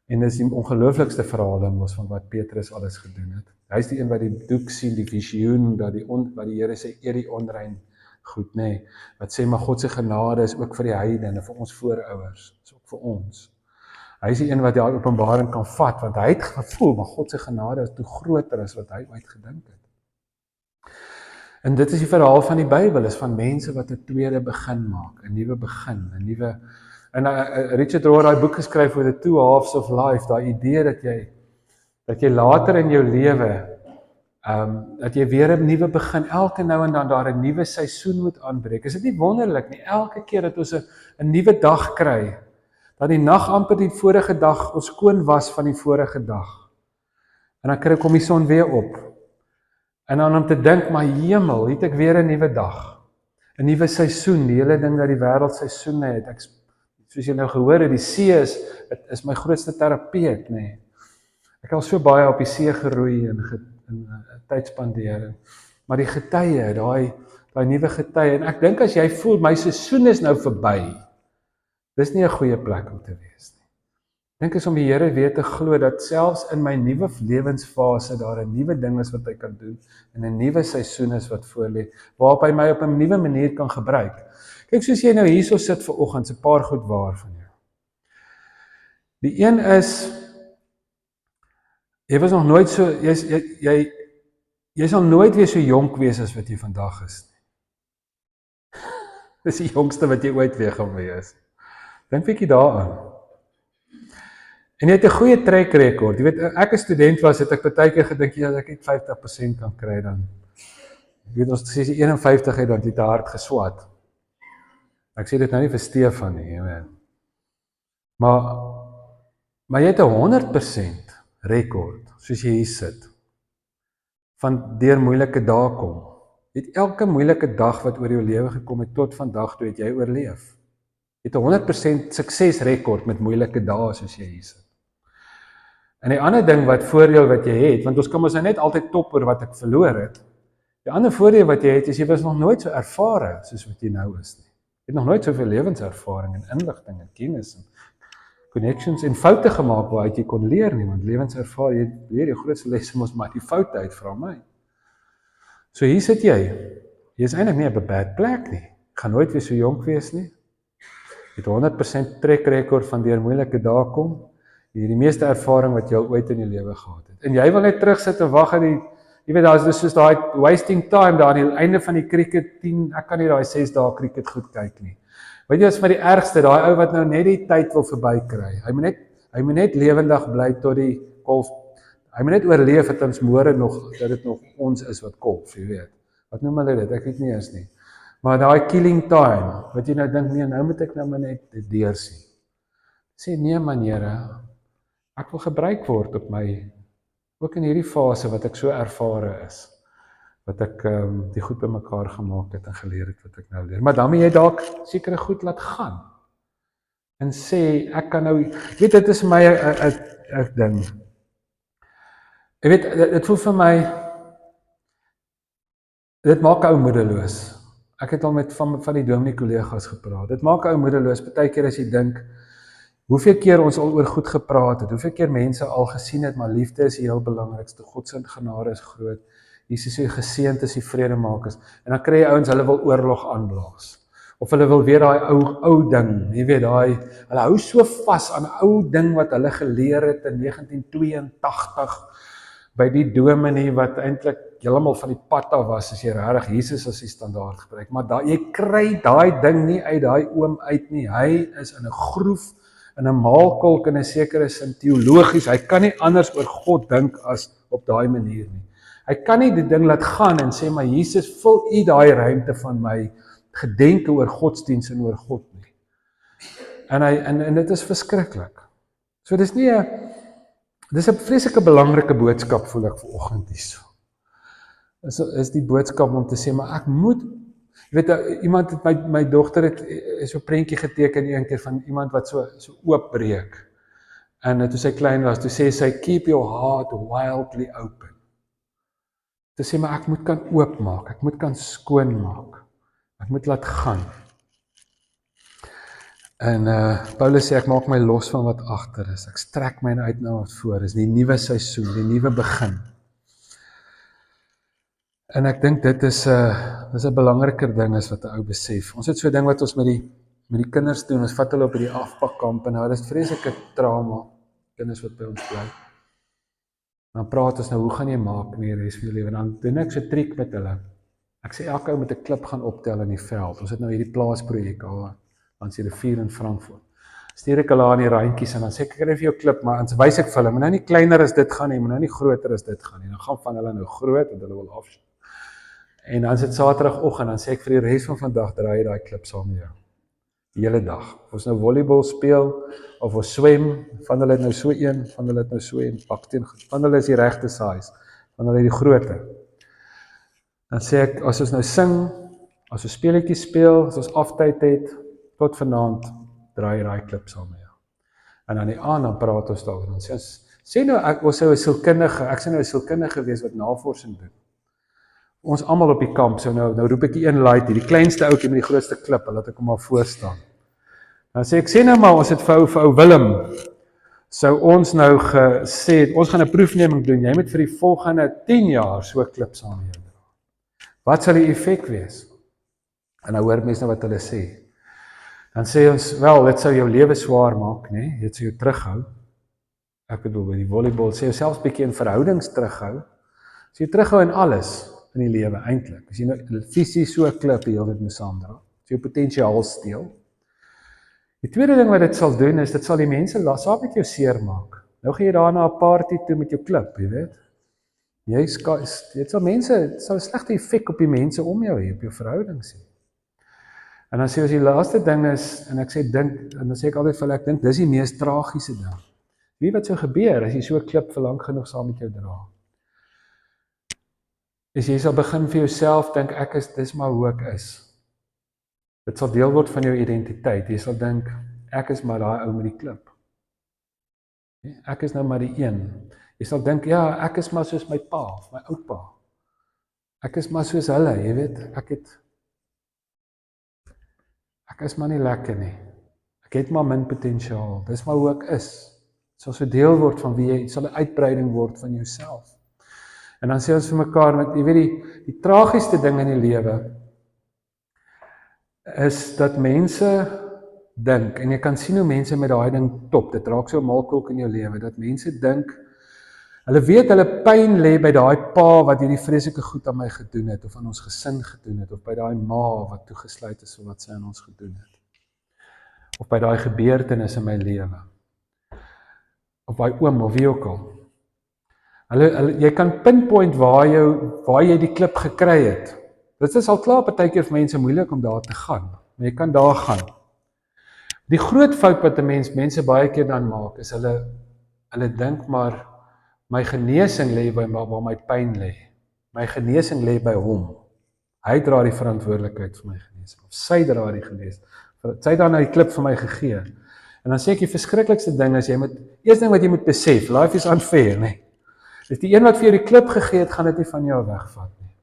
en dis die ongelooflikste verhaal in ons van wat Petrus alles gedoen het. Hy is die een wat die doek sien, die visioen, wat die Here sê, eer die onrein goed, nê, wat sê, maar God se genade is ook vir die heidene, vir ons voorouers, is ook vir ons. Hy is die een wat die openbaring kan vat, want hy het gevoel, maar God se genade is toe groter as wat hy ooit gedink het. En dit is die verhaal van die Bybel, is van mense wat 'n tweede begin maak, 'n nuwe begin, 'n nuwe. En Richard Rohr het 'n boek geskryf oor the two halves of life, daai idee dat jy later in jou lewe dat jy weer 'n nuwe begin, elke nou en dan daar 'n nuwe seisoen moet aanbreek. Is dit nie wonderlik nie? Elke keer dat ons 'n nuwe dag kry, dat die nag amper die vorige dag ons skoon was van die vorige dag. En dan kom die son weer op. En dan om te dink, maar hemel, het ek weer 'n nuwe dag. 'n Nuwe seisoen, die hele ding dat die wêreld seisoene het. Ek, soos jy nou gehoor het, die see is my grootste terapeut, nê. Ek het al so baie op die see geroei en tyd spandeer. Maar die getye, daai nuwe getye, en ek dink as jy voel my seisoen is nou verby, dis nie 'n goeie plek om te wees nie. Ek dink is om die Here weer te glo dat selfs in my nuwe lewensfase daar 'n nuwe ding is wat hy kan doen en 'n nuwe seisoen is wat voorlê, waarop hy my op 'n nuwe manier kan gebruik. Kyk, soos jy nou hierso sit vir oggend, 'n paar goed waar van jou. Die een is, jy was nog nooit so, jy sal nooit weer so jonk wees as wat jy vandag is nie. Dis die jongste wat jy ooit weer gaan wees. Dink bietjie daaraan. En jy het 'n goeie track record. Jy weet, ek 'n student was, het ek partykeer gedink, ja, ek het 50% kan kry dan. Jy weet, ons sê 51 het dan jy te hard geswat. Ek sê dit nou nie vir Stefan nie, jy weet. Maar jy het 'n 100% rekord, soos jy hier sit, van deur moeilike dae kom. Jy het elke moeilike dag wat oor jou lewe gekom het, tot vandag toe het jy oorleef. Jy het 'n 100% suksesrekord met moeilike dae soos jy hier sit. En die ander ding wat voordeel wat jy het, want ons kan ons nou net altyd top oor wat ek verloor het. Die ander voordeel wat jy het, is jy was nog nooit so ervare soos wat jy nou is nie. Jy het nog nooit soveel lewenservaring en inligting en kennis en connections en foute gemaak waaruit jy kon leer nie, want lewenservaring, jy leer die grootste lesse mos maar die foute uit, vra my. So hier sit jy. Jy is eintlik nie op 'n bad plek nie. Ek gaan nooit weer so jonk wees nie. Jy het 100% track record van deur moeilike dae kom. Jy het die meeste ervaring wat jy al ooit in jou lewe gehad het. En jy wil net terugsit en wag aan jy weet, daar is soos daai wasting time daar aan die einde van die cricket 10, ek kan nie daai 6 dae cricket goed kyk nie. Weet jy, wat is vir die ergste, daai ou wat nou net die tyd wil verby kry. Hy moet net lewendig bly tot die golf. Hy moet net oorleef dat ons môre nog, dat dit nog ons is wat golf, jy weet. Wat noem hulle dit? Ek weet nie eens nie. Maar daai killing time, wat jy nou dink, nee, nou moet ek nou maar net dit deursien. Sê, nee man, Here, ek wil gebruik word op my, ook in hierdie fase wat ek so ervare is, wat ek die goed bymekaar gemaak het en geleer het wat ek nou leer. Maar dan moet jy dalk sekere goed laat gaan. En sê, ek kan nou, weet, dit is my 'n ding. Jy weet, dit voel vir my, dit maak ou moedeloos. Ek het al met van die dominee kollegas gepraat. Dit maak ou moedeloos, partykeer as jy dink, hoeveel keer ons al oor goed gepraat het, hoeveel keer mense al gesien het, maar liefde is die heel belangrikste, God se genade is groot, Jesus is geseënd is die vredemakers, en dan kry jy ouens, hulle wil oorlog aanblaas, of hulle wil weer daai ou ding, jy weet, hulle hou so vas aan ou ding wat hulle geleer het in 1982, by die dominee wat eintlik heeltemal van die pad af was, as jy regtig Jesus as die standaard gebruik, maar jy kry daai ding nie uit daai oom uit nie, hy is in 'n groef, in 'n maalkolk in 'n sekere sin teologies, hy kan nie anders oor God dink as op daai manier nie. Hy kan nie die ding laat gaan en sê, maar Jesus, vul u daai ruimte van my gedenke oor godsdienst en oor God nie. En dit is verskriklik. So dis nie 'n vreeslike belangrike boodskap voel ek vanoggend hierso. Is die boodskap om te sê, maar ek moet Jy weet, iemand het my dogter het so 'n prentjie geteken een keer van iemand wat so oopbreek. En toe sy klein was, toe sê sy, keep your heart wildly open. Toe sê maar ek moet kan oopmaak, ek moet kan skoonmaak, ek moet laat gaan. En Paulus sê ek maak my los van wat agter is, ek strek my uit na wat voor is, die nuwe seisoen, die nuwe begin. En ek dink dit is 'n belangriker ding as wat 'n ou besef. Ons het so 'n ding wat ons met die kinders doen, ons vat hulle op die afpakkamp en hulle is vreeslike trauma, kinders wat by ons bly. Dan praat ons nou, hoe gaan jy maak in die res van jou lewe? Dan doen ek so 'n triek met hulle. Ek sê elke ou met 'n klip gaan optel in die veld. Ons het nou hierdie plaasprojek al langs die rivier in Frankfurt. Stuur ek hulle aan die randjies en dan sê ek kry vir jou klip, maar dan wys ek vir hulle, moet nou nie kleiner as dit gaan nie, moet nou nie groter as dit gaan nie. Dan gaan van hulle nou groot en hulle wil afsien. En dan is dit Saterdagoggend, dan sê ek vir die res van vandag draai jy daai klip saam met jou. Die hele dag. Of ons nou volleybal speel of ons swem, van hulle het nou so een, van hulle het nou so een, pak teen, van hulle is die regte size, van hulle die grootte. Dan sê ek, as ons nou sing, as ons speletjies speel, as ons aftyd het, tot vanaand, draai jy daai klip saam met jou. En aan die aand, dan praat ons daaroor, dan sê nou, ons sou 'n sielkundige, ek sou nou 'n sielkundige wees wat navorsing doen. Ons almal op die kamp, so nou roep ek die een light, die kleinste ouetjie met die grootste klip, laat ek hom maar voor staan. Dan sê ek, sê nou maar, ons het vir ou Willem, sou ons nou gesê, ons gaan 'n proefneming doen, jy moet vir die volgende 10 jaar so 'n klip saam met jou dra. Wat sal die effek wees? En nou hoor mense nou wat hulle sê. Dan sê ons, wel, dit sou jou lewe swaar maak, nee, dit sou jou terughou. Ek bedoel, by die volleybal, sê jou selfs bietjie in verhoudings terughou. Sê jou terughou in alles in die lewe, eintlik. As jy nou fisies so 'n klip die hele tyd moet saamdra, sê jou potensiaal steel. Die tweede ding wat dit sal doen, is dit sal die mense saam met jou seer maak. Nou gaan jy daarna 'n party toe met jou klip, jy weet. Dit sal mense, dit sal 'n slegte effek op die mense om jou hê, op jou verhoudings hê. En dan sê ons die laaste ding is, en ek sê dink, en dan sê ek altyd vir hulle, ek dink dis die mees tragiese ding. Wie wat sou gebeur as jy so 'n klip vir lank genoeg saam met jou dra? Is jy sal begin vir jouself dink, dis maar hoe ek is. Dit sal deel word van jou identiteit. Jy sal dink, ek is maar daai ou met die klip. Ek is nou maar die een. Jy sal dink, ja, ek is maar soos my pa, of my oupa. Ek is maar soos hulle, jy weet, ek is maar nie lekker nie. Ek het maar min potensiaal. Dis maar hoe ek is. Dit sal so deel word van wie jy, dit sal 'n uitbreiding word van jouself. En dan sê ons vir mekaar, want jy weet die tragiesste ding in die lewe is dat mense dink, en jy kan sien hoe mense met daai ding top, dit raak so 'n maalkolk in jou lewe, dat mense dink, hulle weet hulle pyn lê by daai pa wat hierdie vreeslike goed aan my gedoen het, of aan ons gesin gedoen het, of by daai ma wat toegesluit is vir wat sy aan ons gedoen het, of by daai gebeurtenis in my lewe, of by oom of wie ook al. Jy kan pinpoint waar jy die klip gekry het. Dit is al klaar partykeer vir mense moeilik om daar te gaan, maar jy kan daar gaan. Die groot fout wat mense baie keer dan maak, is hulle dink maar, my genesing lê by waar my pyn lê. My genesing lê by hom. Hy dra die verantwoordelikheid vir my genesing, of sy dra die genesing. Sy het dan die klip vir my gegee. En dan sê ek die verskriklikste ding is, eerste ding wat jy moet besef, life is unfair, nee. Dis die een wat vir jou die klip gegee het, gaan dit nie van jou wegvat nie.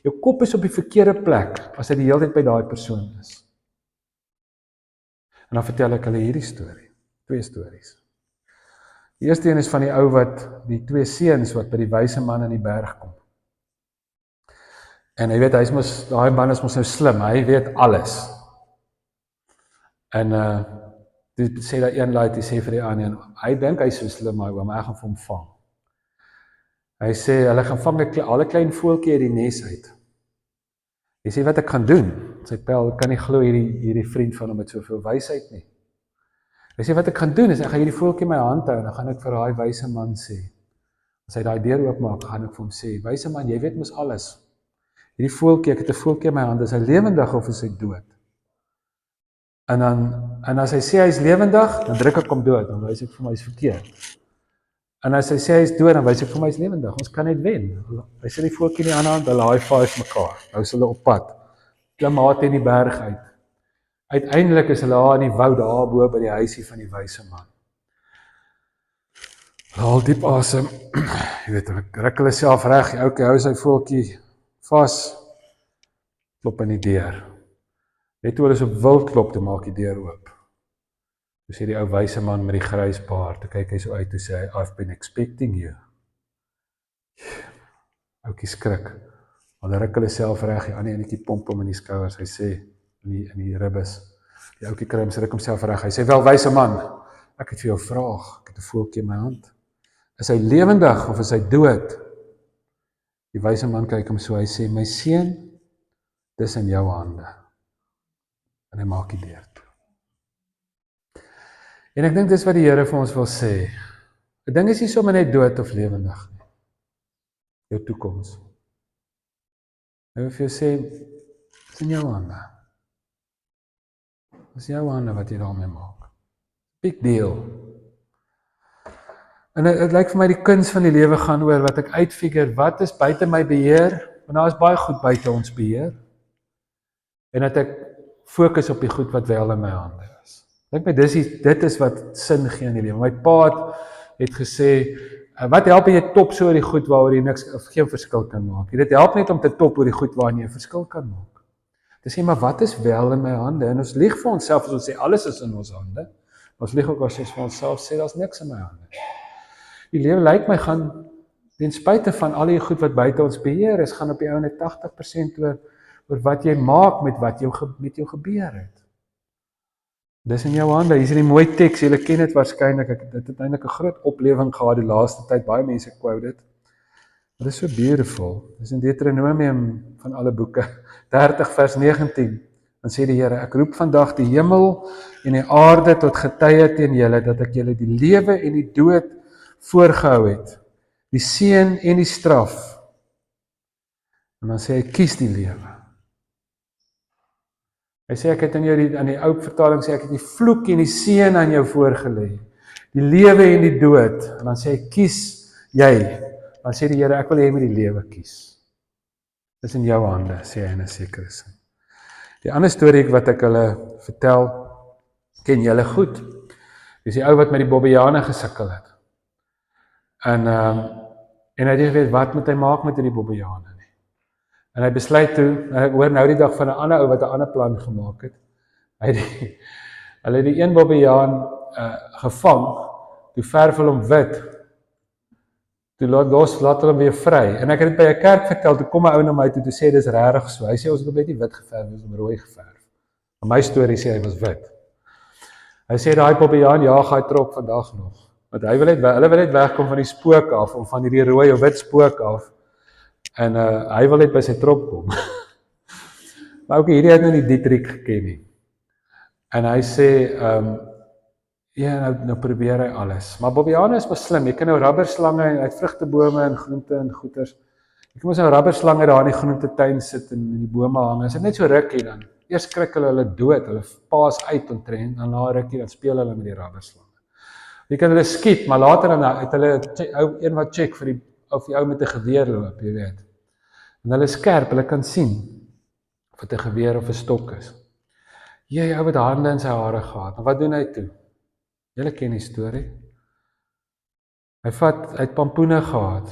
Jou kop is op die verkeerde plek, as dit die hele tyd by daai persoon is. En dan vertel ek hulle hierdie storie, 2 stories. Die eerste een is van die ou die 2 seuns wat by die wyse man in die berg kom. En hy weet, daai man is mos nou slim, hy weet alles. En toe sê daai een laai, hy sê vir die ander, hy dink hy is so slim, maar ek gaan vir hom vang. Hy sê, hulle gaan vang alle klein voeltjie uit die nes uit. Hy sê, wat ek gaan doen? Sy pel, kan nie glo hierdie vriend van hom met soveel wysheid nie. Hy sê, wat ek gaan doen is, ek gaan hierdie voeltjie in my hand hou, en dan gaan ek vir daai wyse man sê. As hy daai deur oopmaak, gaan ek vir hom sê, wyse man, jy weet mos alles. Hierdie voeltjie, ek het 'n voeltjie in my hand, is hy lewendig of is hy dood? En as hy sê hy is lewendig, dan druk ek hom dood, dan wys ek vir my is verkeerd. En as hy sê hy is dood, dan wys ek vir my is lewendig. Ons kan net wen. Hy sê die voeltjie in die ander hand, hulle high five mekaar. Nou is hulle op pad klimaat in die berg uit. Uiteindelik is hulle daar in die woud, daar bo by die huisie van die wyse man. Haal diep asem, jy weet, hulle ruk hulle self reg, die ouetjie hou sy voeltjie vas, klop in die deur. Net toe hulle so wild klop, toe maak die deur oop. Toe sê die ou wyse man met die grys baard, toe kyk hy so uit, toe sê hy, I've been expecting you. Ouetjie skrik, hulle ruk hulle self reg, die ander enetjie pomp hom in die skouers, hy sê, in die ribbes, die ouetjie kry hom, sy ruk homself reg, hy sê, wel wyse man, ek het vir jou vraag, ek het 'n voeltjie in my hand. Is hy lewendig of is hy dood? Die wyse man kyk hom so, hy sê, my seun, dis in jou hande. En hy maak die deur toe. En ek dink dis wat die Here vir ons wil sê. 'n Ding is nie sommer net dood of lewendig nie. Jou toekoms. Hy wil vir jou sê, dis in jou hande. Dis jou hande wat jy daarmee maak. Big deal. En dit lyk vir my die kuns van die lewe gaan oor wat ek uitfigure, wat is buite my beheer, want daar is baie goed buite ons beheer, en dat ek fokus op die goed wat wel in my hande is. Dink my, dit is wat sin gee in die lewe. My pa het gesê, wat help jy top so oor die goed waaroor jy niks of geen verskil kan maak? Dit help net om te top oor die goed waarin jy 'n verskil kan maak. Dis sê, maar wat is wel in my hande? En ons lieg vir onsself as ons sê alles is in ons hande. Ons lieg ook as ons vir onsself sê daar's niks in my hande. Die lewe lyk my gaan, ten spyte van al die goed wat buite ons beheer is, gaan op die ouene 80% oor wat jy maak met wat met jou gebeur het. Dis in jou hande. Hier is die mooi teks, julle ken dit waarskynlik. Ek het uiteindelik 'n groot oplewing gehad die laaste tyd, baie mense quote dit. Dit is so beautiful. Dis in Deuteronomium van alle boeke, 30 vers 19. Dan sê die Here, ek roep vandag die hemel en die aarde tot getuie teen julle, dat ek julle die lewe en die dood voorgehou het, die seën en die straf. En dan sê hy, kies die lewe. Hy sê, ek het in jou, aan die ou vertaling sê, ek het die vloek en die seën aan jou voorgelê, die lewe en die dood. En dan sê hy, kies jy. Dan sê die Here, ek wil hê jy moet die lewe kies. Dis in jou hande, sê hy in 'n sekere sin. Die ander storie wat ek hulle vertel, ken julle goed. Dis die ou wat met die Bobbejaane gesukkel het. En hy het nie geweet wat moet hy maak met die Bobbejaane nie. En hy besluit toe, ek hoor nou die dag van 'n ander ou wat 'n ander plan gemaak het. Hulle het die een Bobbejaan gevang, toe verf hulle hom wit, toe laat hulle hom weer vry. En ek het dit by 'n kerk vertel, toe kom 'n ou na my toe sê, dis regtig so. Hy sê, ons het hom net nie wit geverf, ons het hom rooi geverf. Maar my storie sê, hy was wit. Hy sê, daai Bobbejaan, jaag hy trop vandag nog. Want hulle wil net wegkom van die spook af, of van die rooi of wit spook af. En hy wil net by sy trop kom. Maar ook hierdie het nou nie die triek geken nie. En hy sê, ja, nou probeer hy alles. Maar Bobbejaane is maar slim, jy kan nou rubberslange en uit vrugtebome en groente en goeters. Jy kan mos nou rubberslange daar in die groentetuin sit en in die bome hang. As dit net so rukkie dan. Eers krik hulle dood, hulle paas uit omtrent, en na rukkie dan speel hulle met die rubberslange. Jy kan hulle skiet, maar later dan het hulle een wat check vir die ou met 'n geweer loop, jy weet. En hulle is skerp, hulle kan sien of dit 'n geweer of 'n stok is. Jy ou wat hande in sy hare gehad. En wat doen hy toe? Julle ken die storie. Hy het pampoene gehad.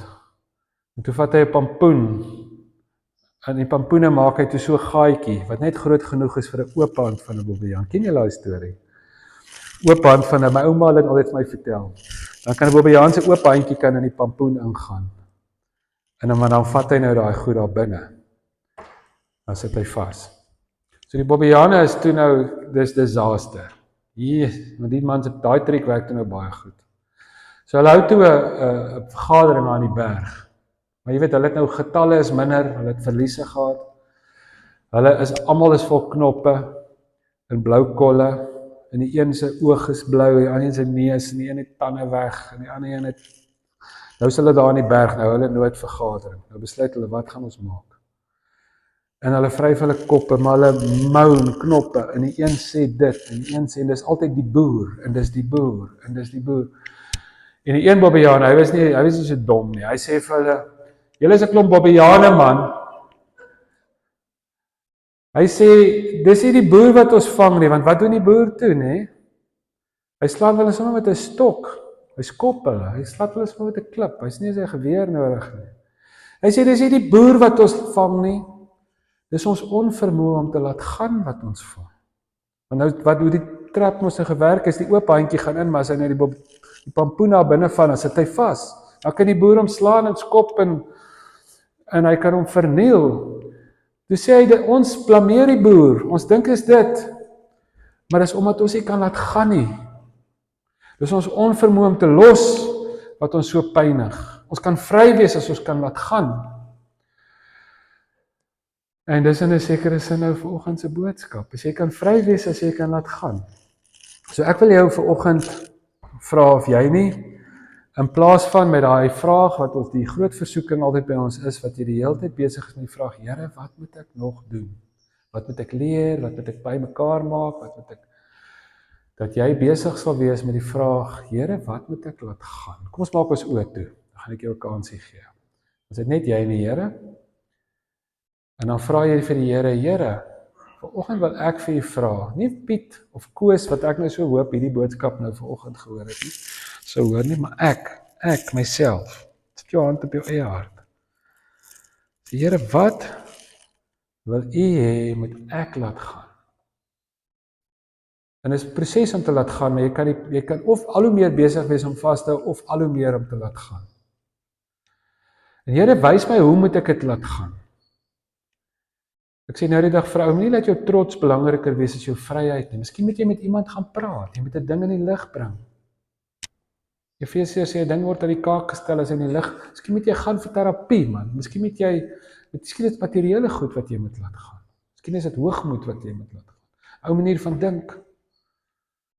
En toe vat hy 'n pampoen. En die pampoene maak hy toe so 'n gaatjie wat net groot genoeg is vir 'n oop hand van 'n Bobbejaan. Ken julle daai storie? Oop hand van my ouma het dit altyd vir my vertel. Dan kan 'n Bobbejaan se oop handjie kan in die pampoen ingaan. En dan vat hy nou daai goed daar binne. Dan sit hy vas. So die Bobbejaane is toe nou, dis disaster. Want die man se daai triek werk toe nou baie goed. So hulle hou toe 'n vergadering aan die berg. Maar jy weet, hulle het nou getalle is minder, hulle het verliese gehad. Almal is vol knoppe en blou kolle. En die een se oog is blou, die ander se neus, en die een het tande weg, en die ander een het... Nou is hulle daar in die berg, nou hulle nooit vergadering. Nou besluit hulle, wat gaan ons maak? En hulle vryf hulle koppe, maar hulle mou en knoppe, en die een sê dit, en die een sê, en dis altyd die boer, en dis die boer, en dis die boer. En die een Bobbejaan, hy was nie so dom nie, hy sê vir hulle, julle is 'n klomp Bobbejaane man, Hy sê, dis nie die boer wat ons vang nie, want wat doen die boer toe, nê? Hy slaan hulle sommer met 'n stok. Hy skop hulle. Hy slaan hulle sommer met 'n klip. Hy's nie eens 'n geweer nodig nie. Hy sê dis nie die boer wat ons vang nie. Dis ons onvermoë om te laat gaan wat ons vang. Want nou wat hoe die trap mos nou gewerk is, die oop handjie gaan in, maar as hy net die pampoen daar binne van, dan sit hy vas. Dan kan die boer hom slaan en skop en hy kan hom verniel. Toe sê hy, ons blameer die boer, ons dink is dit, maar dis omdat ons nie kan laat gaan nie. Dis ons onvermoë om te los wat ons so pynig. Ons kan vry wees as ons kan laat gaan. En dis in 'n sekere sin nou vanoggend se boodskap. As jy kan vry wees as jy kan laat gaan. So ek wil jou vanoggend vra of jy nie, in plaas van met daai vraag wat ons die groot versoeking altyd by ons is, wat jy die hele tyd besig is met die vraag, Here, wat moet ek nog doen? Wat moet ek leer? Wat moet ek bymekaar maak? Wat moet ek dat jy besig sal wees met die vraag, Here, wat moet ek laat gaan? Kom ons maak ons oë toe. Dan gaan ek jou 'n kansie gee. Ons het net jy en die Here. En dan vra jy vir die Here, Here, vanoggend wil ek vir u vra, nie Piet of Koos wat ek nou so hoop hierdie boodskap nou vanoggend gehoor het nie. So hoor nie, maar ek myself. Sit jou hand op jou eie hart. Sê Here, wat wil u hê moet ek laat gaan? En dit is 'n proses om te laat gaan, maar jy kan of al hoe meer besig wees om vas te hou of al hoe meer om te laat gaan. En Here, wys my hoe moet ek dit laat gaan? Ek sê nou die dag vir ou, nie laat jou trots belangriker wees as jou vryheid nie. Miskien moet jy met iemand gaan praat, jy moet 'n ding in die lig bring. Efesiërs sê 'n ding word uit die kaak gestel as in die lig. Miskien moet jy gaan vir terapie, man. Miskien is dit materiële goed wat jy moet laat gaan. Miskien is dit hoogmoed wat jy moet laat gaan. Ou manier van dink.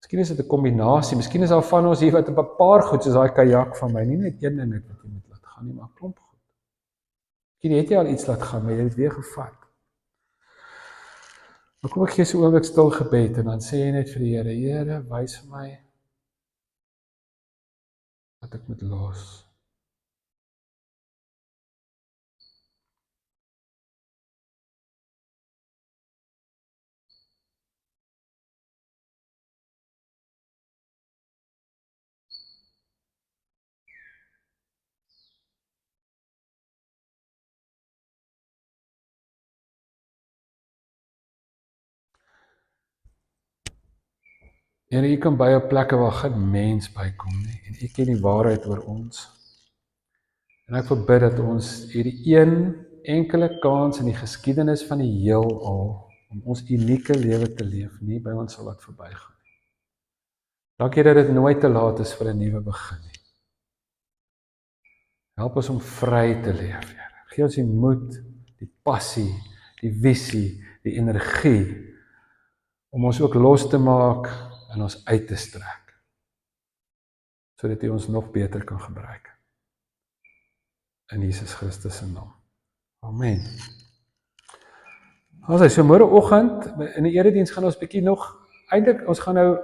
Miskien is dit 'n kombinasie. Miskien is daar van ons hier wat 'n paar goed soos daai kajak van my, nie net een ding het wat jy moet laat gaan nie, maar 'n klomp goed. Miskien het jy al iets laat gaan, maar jy het dit weer gevat. Maar kom ek gee so 'n oomblik stil gebed en dan sê jy net vir die Here, Here, wys vir my wat ek moet los. Here, U kan by op plekke waar geen mens bykom nie en U ken die waarheid oor ons. En ek wil bid dat ons hierdie een enkele kans in die geskiedenis van die heelal om ons unieke lewe te leef nie by ons sal laat verbygaan nie. Dankie dat dit nooit te laat is vir 'n nuwe begin nie. Help ons om vry te leef, Here. Gee ons die moed, die passie, die visie, die energie om ons ook los te maak en ons uit te strek, sodat U ons nog beter kan gebruik. In Jesus Christus se naam. Amen. Also, so môreoggend in die erediens gaan ons bietjie nog, eintlik ons gaan nou,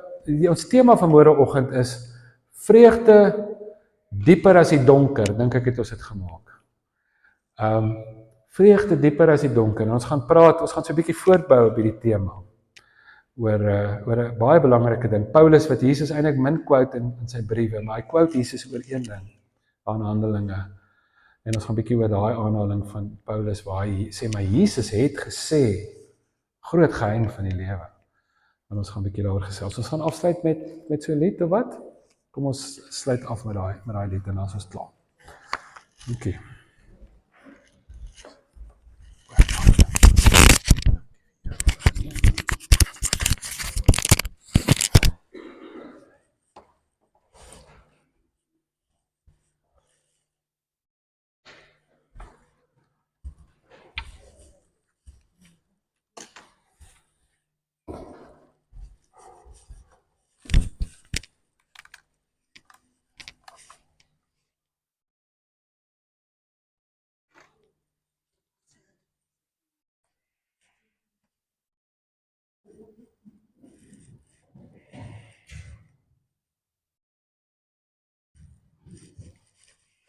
ons tema van môreoggend is vreugde dieper as die donker, dink ek het ons dit gemaak. Vreugde dieper as die donker. En ons gaan so 'n bietjie voortbou op hierdie tema. Oor 'n baie belangrike ding. Paulus wat Jesus eintlik min quote in sy briewe, maar hy quote Jesus oor een ding, aan Handelinge. En ons gaan 'n bietjie oor daai aanhaling van Paulus waar hy sê, maar Jesus het gesê, groot geheim van die lewe. En ons gaan 'n bietjie daaroor gesels. Ons gaan afsluit met so 'n lied of wat? Kom ons sluit af met daai lied en dan is ons klaar. Okay.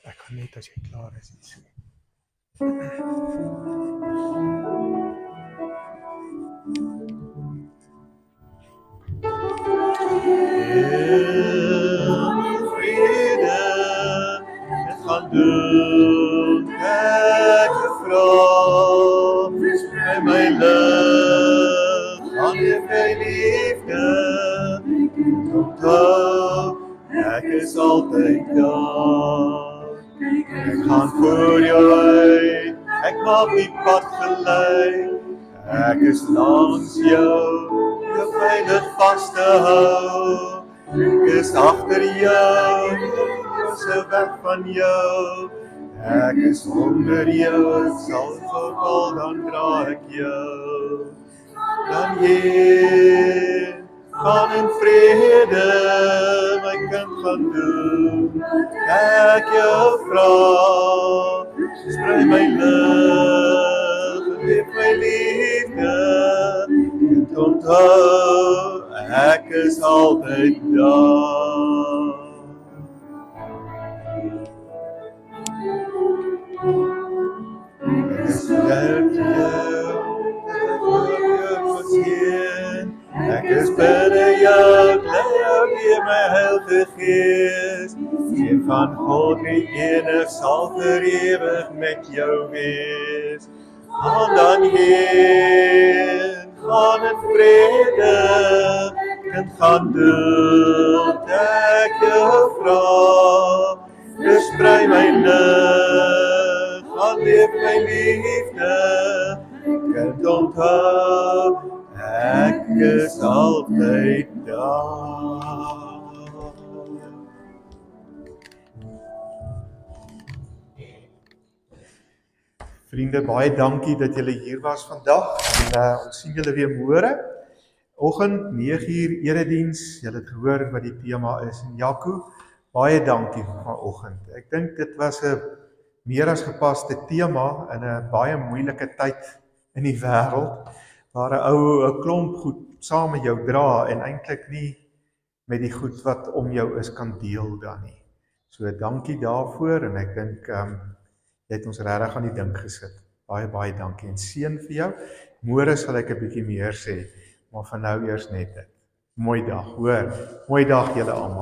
Ek gaan net as jy klaar is iets sê. is altyd daar. Ek gaan voor jou uit, ek maak die pad gelei. Ek is langs jou veilig vas te hou. Ek is agter jou, so weg van jou. Ek is onder jou, ek sal voorval, dan dra ek jou. Dan heen, gaan in vrede, my kind gaan doen. Ek jou vra, sprei my lig, geef my liefde. Kind onthou, ek is altyd daar. Ek is binne jou, bly jou deur my Heilige Gees. Seun van God, die enig sal vir ewig met jou wees. Gaan dan heen, gaan in vrede, kind gaan doen, ek jou vra. Versprei my lig, gaan leef my liefde, kind onthou, ek is altyd daar. Vriende, baie dankie dat julle hier was vandag en ons sien julle weer môre. Oggend 9uur erediens, julle het gehoor wat die tema is en Jaco, baie dankie vanoggend. Ek dink dit was 'n meer as gepaste tema in 'n baie moeilike tyd in die wêreld waar 'n klomp goed saam met jou dra en eintlik nie met die goed wat om jou is kan deel dan nie. So dankie daarvoor en ek dink jy het ons regtig aan die dink gesit. Baie dankie en seën vir jou. Môre sal ek 'n bietjie meer sê, maar vir nou eers net dit. Mooi dag, hoor. Mooi dag julle almal.